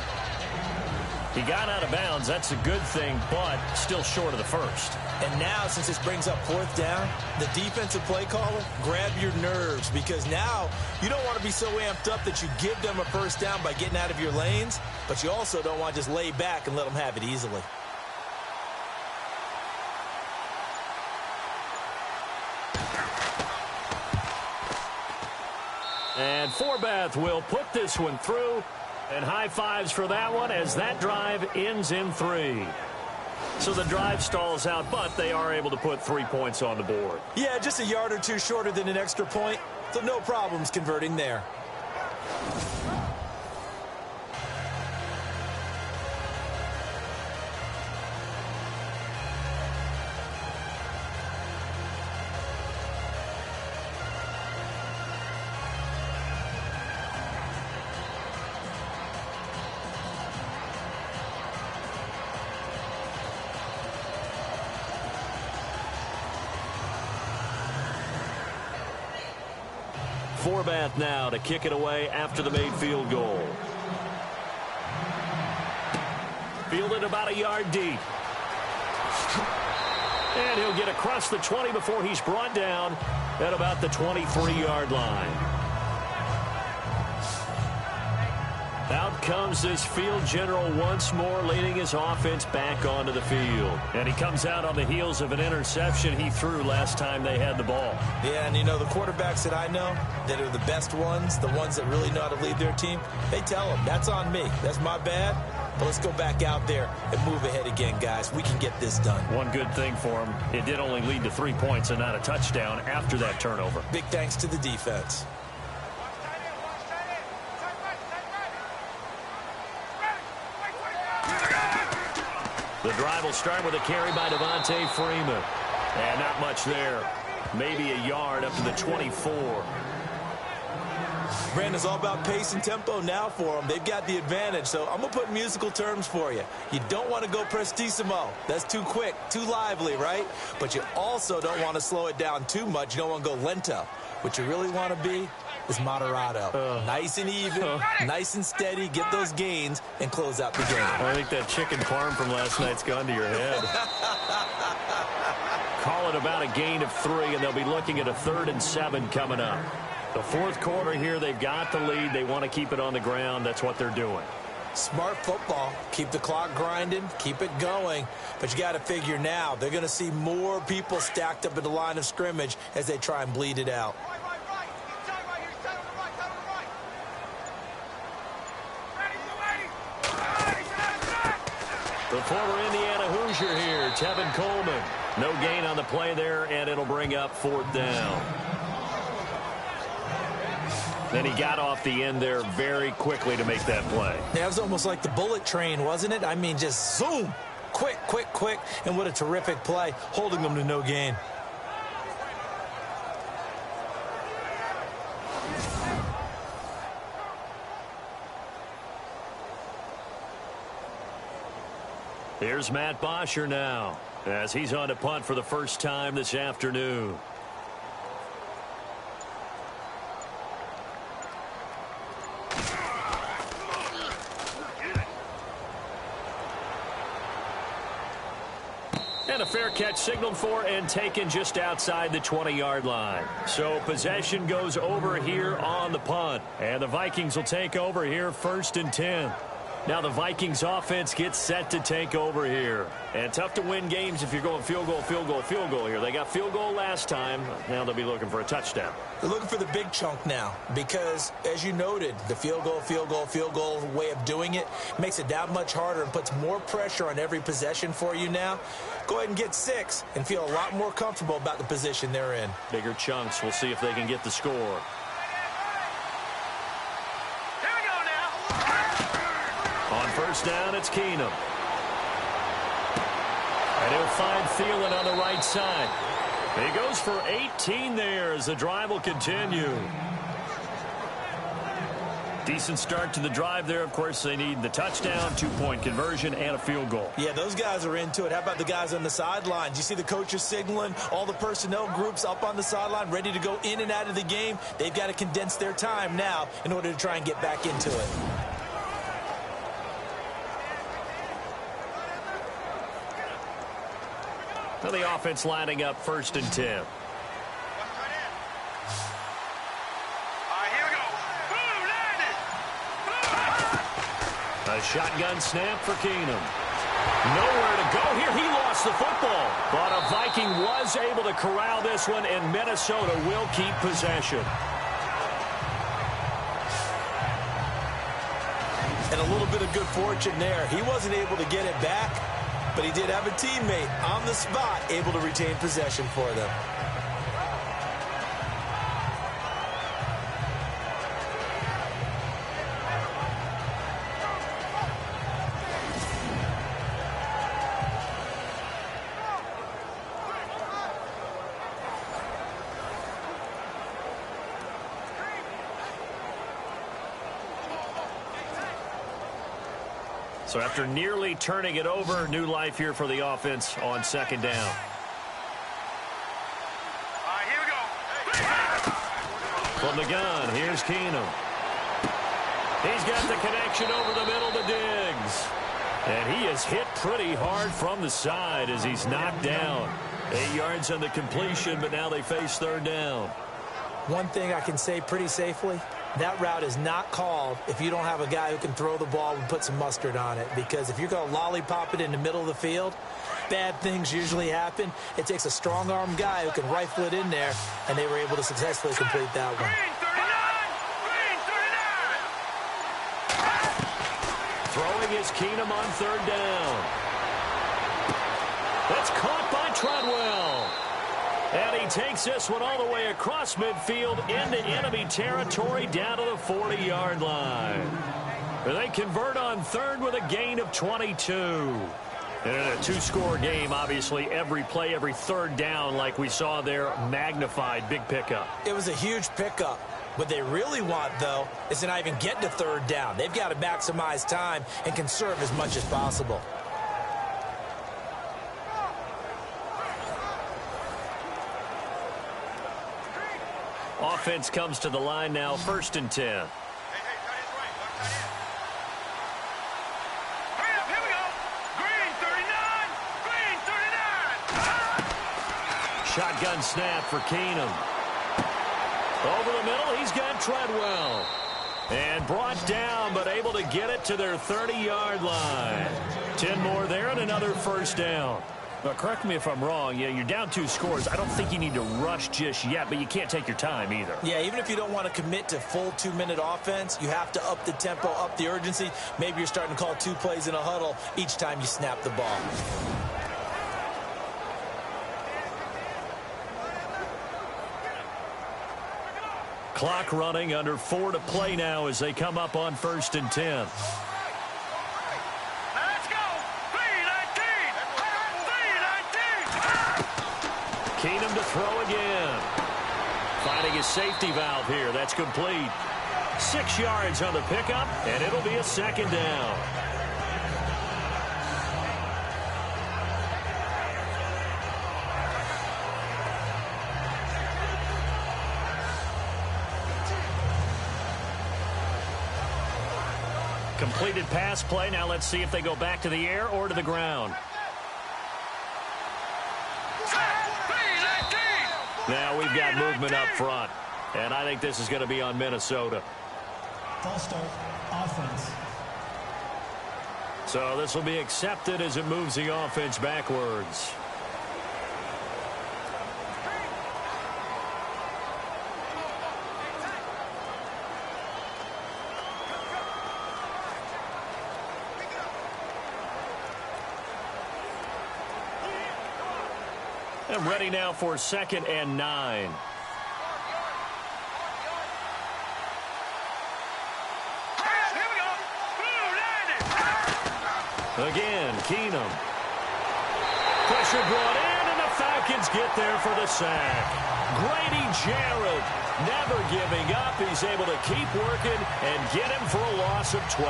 He got out of bounds. That's a good thing, but still short of the first. And now, since this brings up 4th down, the defensive play caller, grab your nerves, because now you don't want to be so amped up that you give them a 1st down by getting out of your lanes, but you also don't want to just lay back and let them have it easily. And Forbath will put this one through. And high fives for that one as that drive ends in 3. So the drive stalls out, but they are able to put 3 points on the board. Yeah, just a yard or two shorter than an extra point, so no problems converting there. Forbath now to kick it away after the made field goal. Fielded about a yard deep. And he'll get across the 20 before he's brought down at about the 23-yard line. Out comes this field general once more, leading his offense back onto the field. And he comes out on the heels of an interception he threw last time they had the ball. Yeah, and you know, the quarterbacks that I know that are the best ones, the ones that really know how to lead their team, they tell them, that's on me. That's my bad. But let's go back out there and move ahead again, guys. We can get this done. One good thing for him, it did only lead to 3 points and not a touchdown after that turnover. Big thanks to the defense. The drive will start with a carry by Devontae Freeman. And not much there. Maybe a yard up to the 24. Brandon, it's all about pace and tempo now for them. They've got the advantage, so I'm going to put musical terms for you. You don't want to go prestissimo. That's too quick, too lively, right? But you also don't want to slow it down too much. You don't want to go lento. What you really want to be is moderato. Nice and even, nice and steady, get those gains, and close out the game. I think that chicken parm from last night's gone to your head. Call it about a gain of 3, and they'll be looking at a 3rd and 7 coming up. The 4th quarter here, they've got the lead. They want to keep it on the ground. That's what they're doing. Smart football. Keep the clock grinding. Keep it going. But you got to figure now, they're going to see more people stacked up at the line of scrimmage as they try and bleed it out. The former Indiana Hoosier here, Tevin Coleman. No gain on the play there, and it'll bring up 4th down. Then he got off the end there very quickly to make that play. Yeah, it was almost like the bullet train, wasn't it? I mean, just zoom. Quick, quick, quick. And what a terrific play, holding them to no gain. Here's Matt Bosher now, as he's on to punt for the first time this afternoon. And a fair catch signaled for and taken just outside the 20-yard line. So possession goes over here on the punt. And the Vikings will take over here 1st and 10. Now the Vikings offense gets set to take over here. And tough to win games if you're going field goal, field goal, field goal here. They got field goal last time. Now they'll be looking for a touchdown. They're looking for the big chunk now because, as you noted, the field goal, field goal, field goal way of doing it makes it that much harder and puts more pressure on every possession for you now. Go ahead and get 6 and feel a lot more comfortable about the position they're in. Bigger chunks. We'll see if they can get the score. On 1st down, it's Keenum. And he'll find Thielen on the right side. He goes for 18 there as the drive will continue. Decent start to the drive there. Of course, they need the touchdown, 2-point conversion, and a field goal. Yeah, those guys are into it. How about the guys on the sidelines? You see the coaches signaling, all the personnel groups up on the sideline, ready to go in and out of the game. They've got to condense their time now in order to try and get back into it. So the offense lining up 1st and 10. A shotgun snap for Keenum. Nowhere to go here. He lost the football. But a Viking was able to corral this one, and Minnesota will keep possession. And a little bit of good fortune there. He wasn't able to get it back, but he did have a teammate on the spot able to retain possession for them. So after nearly turning it over, new life here for the offense on 2nd down. All right, here we go. From the gun, here's Keenum. He's got the connection over the middle to Diggs. And he is hit pretty hard from the side as he's knocked down. 8 yards on the completion, but now they face 3rd down. One thing I can say pretty safely, that route is not called if you don't have a guy who can throw the ball and put some mustard on it. Because if you're going to lollipop it in the middle of the field, bad things usually happen. It takes a strong-arm guy who can rifle it in there, and they were able to successfully complete that one. Throwing is Keenum on 3rd down. That's caught by Treadwell. And he takes this one all the way across midfield into enemy territory down to the 40-yard line. And they convert on 3rd with a gain of 22. And in a 2-score game, obviously, every play, every 3rd down, like we saw there, magnified, big pickup. It was a huge pickup. What they really want, though, is to not even get to 3rd down. They've got to maximize time and conserve as much as possible. Offense comes to the line now, 1st and 10. Shotgun snap for Keenum. Over the middle, he's got Treadwell. And brought down, but able to get it to their 30-yard line. 10 more there and another 1st down. Well, correct me if I'm wrong. Yeah, you're down 2 scores. I don't think you need to rush just yet, but you can't take your time either. Yeah, even if you don't want to commit to full 2-minute offense, you have to up the tempo, up the urgency. Maybe you're starting to call 2 plays in a huddle each time you snap the ball. Clock running, under 4 to play now as they come up on 1st and 10. Keenum to throw again. Finding his safety valve here. That's complete. 6 yards on the pickup, and it'll be a 2nd down. Completed pass play. Now let's see if they go back to the air or to the ground. Now we've got movement up front, and I think this is going to be on Minnesota. False start, offense. So this will be accepted as it moves the offense backwards. And ready now for 2nd and 9. Again, Keenum. Pressure brought in, and the Falcons get there for the sack. Grady Jarrett never giving up. He's able to keep working and get him for a loss of 12.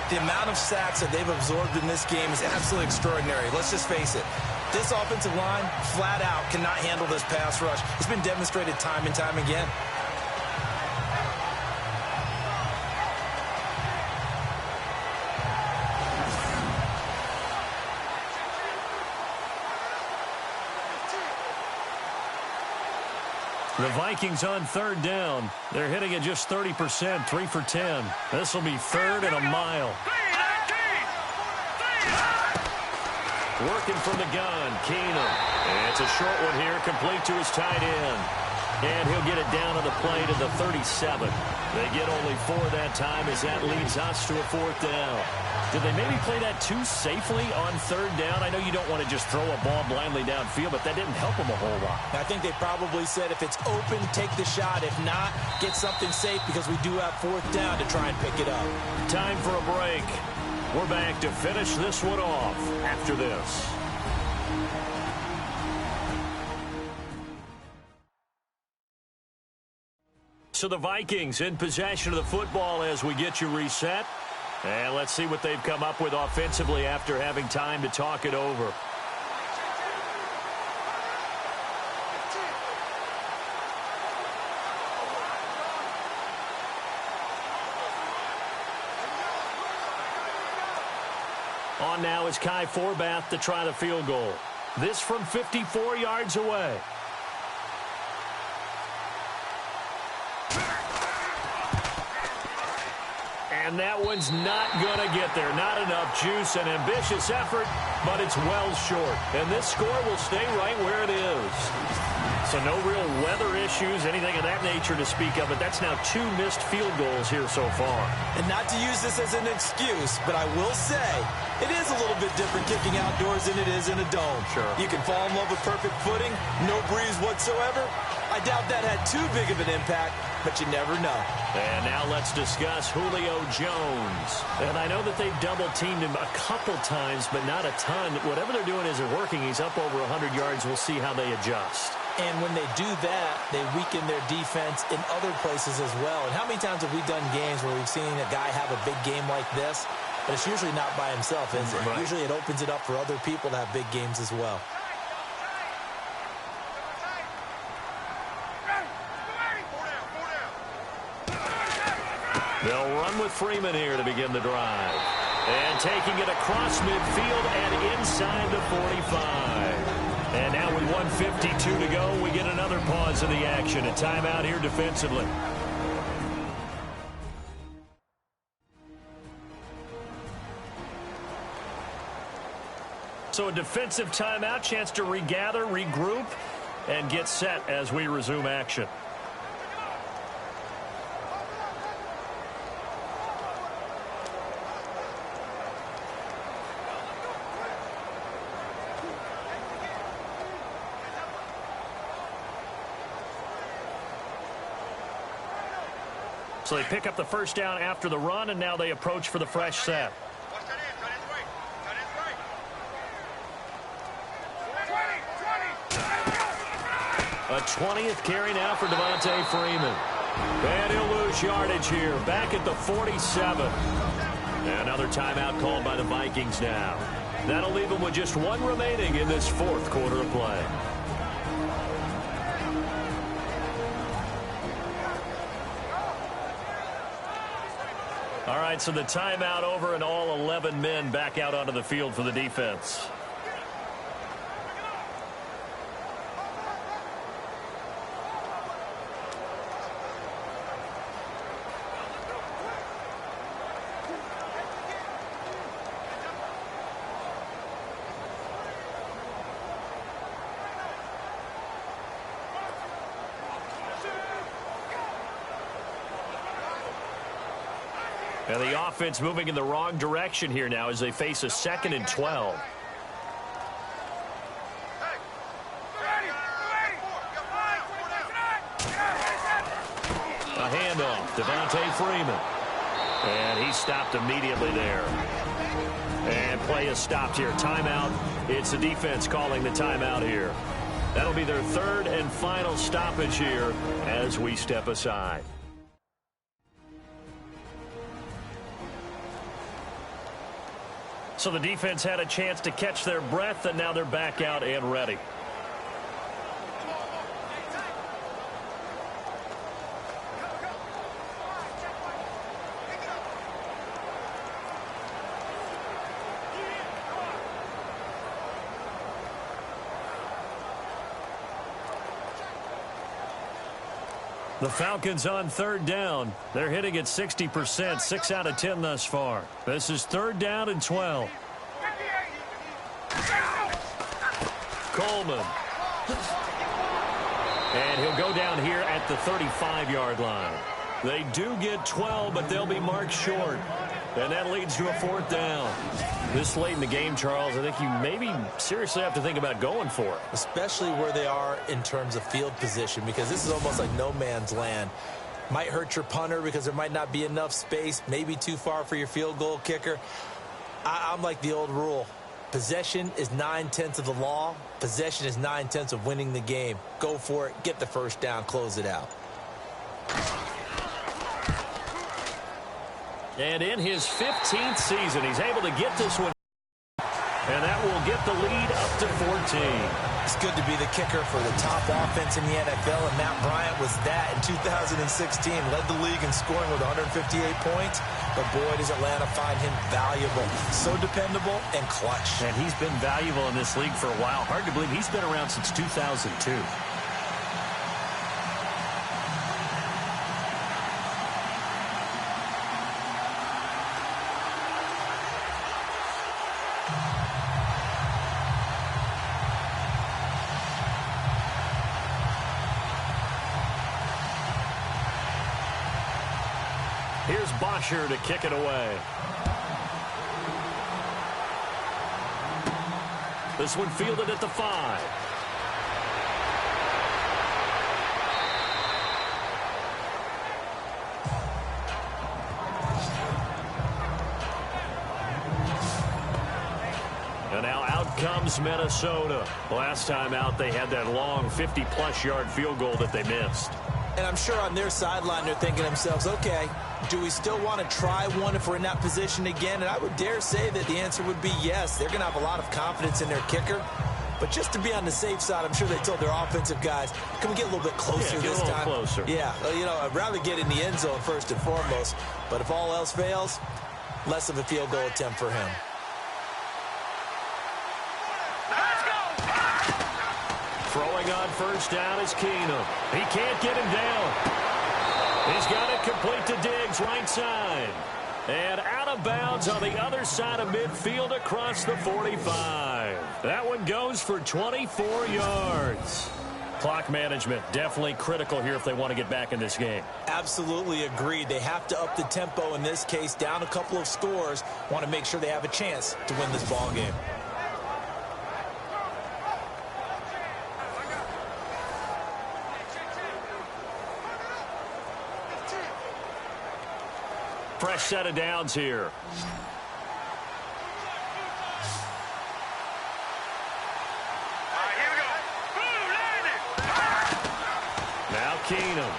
The amount of sacks that they've absorbed in this game is absolutely extraordinary. Let's just face it. This offensive line, flat out, cannot handle this pass rush. It's been demonstrated time and time again. The Vikings on third down. They're hitting it just 30%, 3 for 10. This will be third and a mile. Working from the gun, Keenum. And it's a short one here, complete to his tight end. And he'll get it down on the play to the 37. They get only 4 that time as that leads us to a fourth down. Did they maybe play that too safely on third down? I know you don't want to just throw a ball blindly downfield, but that didn't help them a whole lot. I think they probably said if it's open, take the shot. If not, get something safe because we do have fourth down to try and pick it up. Time for a break. We're back to finish this one off after this. So the Vikings in possession of the football as we get you reset. And let's see what they've come up with offensively after having time to talk it over. On now is Kai Forbath to try the field goal. This from 54 yards away. And that one's not going to get there. Not enough juice, an ambitious effort, but it's well short. And this score will stay right where it is. So no real weather issues, anything of that nature to speak of, but that's now 2 missed field goals here so far. And not to use this as an excuse, but I will say it is a little bit different kicking outdoors than it is in a dome. Sure. You can fall in love with perfect footing, no breeze whatsoever. I doubt that had too big of an impact, but you never know. And now let's discuss Julio Jones. And I know that they've double-teamed him a couple times, but not a ton. Whatever they're doing isn't working. He's up over 100 yards. We'll see how they adjust. And when they do that, they weaken their defense in other places as well. And how many times have we done games where we've seen a guy have a big game like this? But it's usually not by himself, is it? Right. Usually it opens it up for other people to have big games as well. They'll run with Freeman here to begin the drive. And taking it across midfield and inside the 45. And now with 1:52 to go, we get another pause in the action. A timeout here defensively. So a defensive timeout, chance to regather, regroup, and get set as we resume action. So they pick up the first down after the run, and now they approach for the fresh set. A 20th carry now for Devontae Freeman. And he'll lose yardage here, back at the 47. And another timeout called by the Vikings now. That'll leave them with just 1 remaining in this 4th quarter of play. All right, so the timeout over and all 11 men back out onto the field for the defense. And the offense moving in the wrong direction here now as they face a 2nd and 12. A handoff, Devontae Freeman. And he stopped immediately there. And play is stopped here. Timeout. It's the defense calling the timeout here. That'll be their third and final stoppage here as we step aside. So the defense had a chance to catch their breath, and now they're back out and ready. The Falcons on third down. They're hitting at 60%, 6 out of 10 thus far. This is third down and 12. Coleman. And he'll go down here at the 35-yard line. They do get 12, but they'll be marked short. And that leads to a fourth down. This late in the game, Charles, I think you maybe seriously have to think about going for it. Especially where they are in terms of field position, because this is almost like no man's land. Might hurt your punter because there might not be enough space, maybe too far for your field goal kicker. I'm like the old rule. Possession is 9/10 of the law. Possession is 9/10 of winning the game. Go for it. Get the first down. Close it out. And in his 15th season, he's able to get this one. And that will get the lead up to 14. It's good to be the kicker for the top offense in the NFL, and Matt Bryant was that in 2016. Led the league in scoring with 158 points, but boy, does Atlanta find him valuable. So dependable and clutch. And he's been valuable in this league for a while. Hard to believe he's been around since 2002. Here's Bosher to kick it away. This one fielded at the 5. And now out comes Minnesota. Last time out, they had that long 50-plus yard field goal that they missed. And I'm sure on their sideline they're thinking to themselves, okay, do we still want to try one if we're in that position again? And I would dare say that the answer would be yes. They're going to have a lot of confidence in their kicker. But just to be on the safe side, I'm sure they told their offensive guys, can we get a little bit closer this time? Closer. Yeah, you know, I'd rather get in the end zone first and foremost. But if all else fails, less of a field goal attempt for him. Throwing on first down is Keenum. He can't get him down. He's got it complete to Diggs, right side. And out of bounds on the other side of midfield across the 45. That one goes for 24 yards. Clock management definitely critical here if they want to get back in this game. Absolutely agreed. They have to up the tempo in this case, down a couple of scores. Want to make sure they have a chance to win this ball game. Fresh set of downs here. Here we go. Boom, landed. Now Keenum.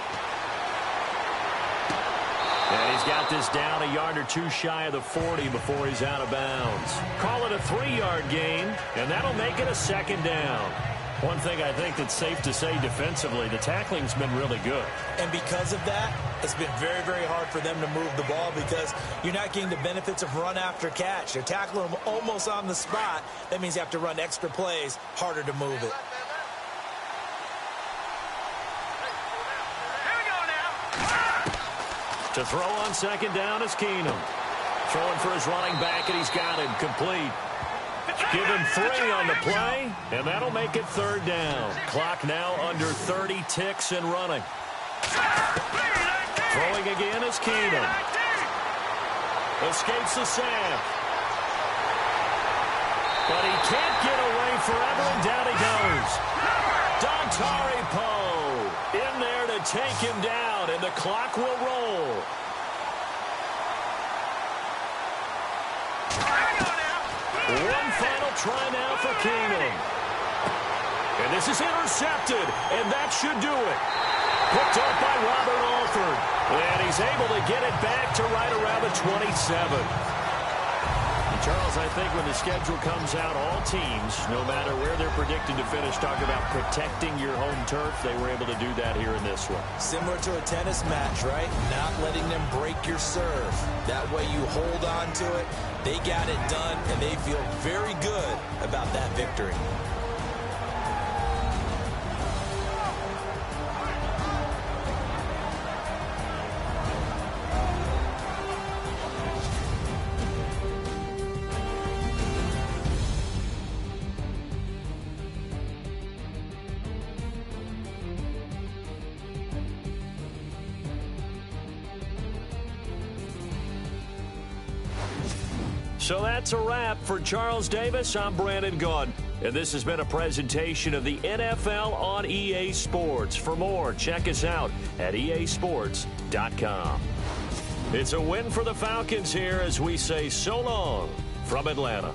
And he's got this down a yard or two shy of the 40 before he's out of bounds. Call it a 3-yard gain, and that'll make it a second down. One thing I think that's safe to say defensively, the tackling's been really good. And because of that, it's been very, very hard for them to move the ball because you're not getting the benefits of run after catch. They're tackling them almost on the spot. That means you have to run extra plays, harder to move it. Here we go now. To throw on second down is Keenum. Throwing for his running back, and he's got him complete. Give him 3 on the play, and that'll make it third down. Clock now under 30 ticks and running. Throwing again is Keenum. Escapes the sack. But he can't get away forever, and down he goes. Dontari Poe in there to take him down, and the clock will roll. One final try now for Keenum. And this is intercepted, and that should do it. Picked up by Robert Alford. And he's able to get it back to right around the 27. Charles, I think when the schedule comes out, all teams, no matter where they're predicted to finish, talk about protecting your home turf. They were able to do that here in this one. Similar to a tennis match, right? Not letting them break your serve. That way you hold on to it. They got it done, and they feel very good about that victory. So that's a wrap for Charles Davis. I'm Brandon Gaudin, and this has been a presentation of the NFL on EA Sports. For more, check us out at easports.com. It's a win for the Falcons here as we say so long from Atlanta.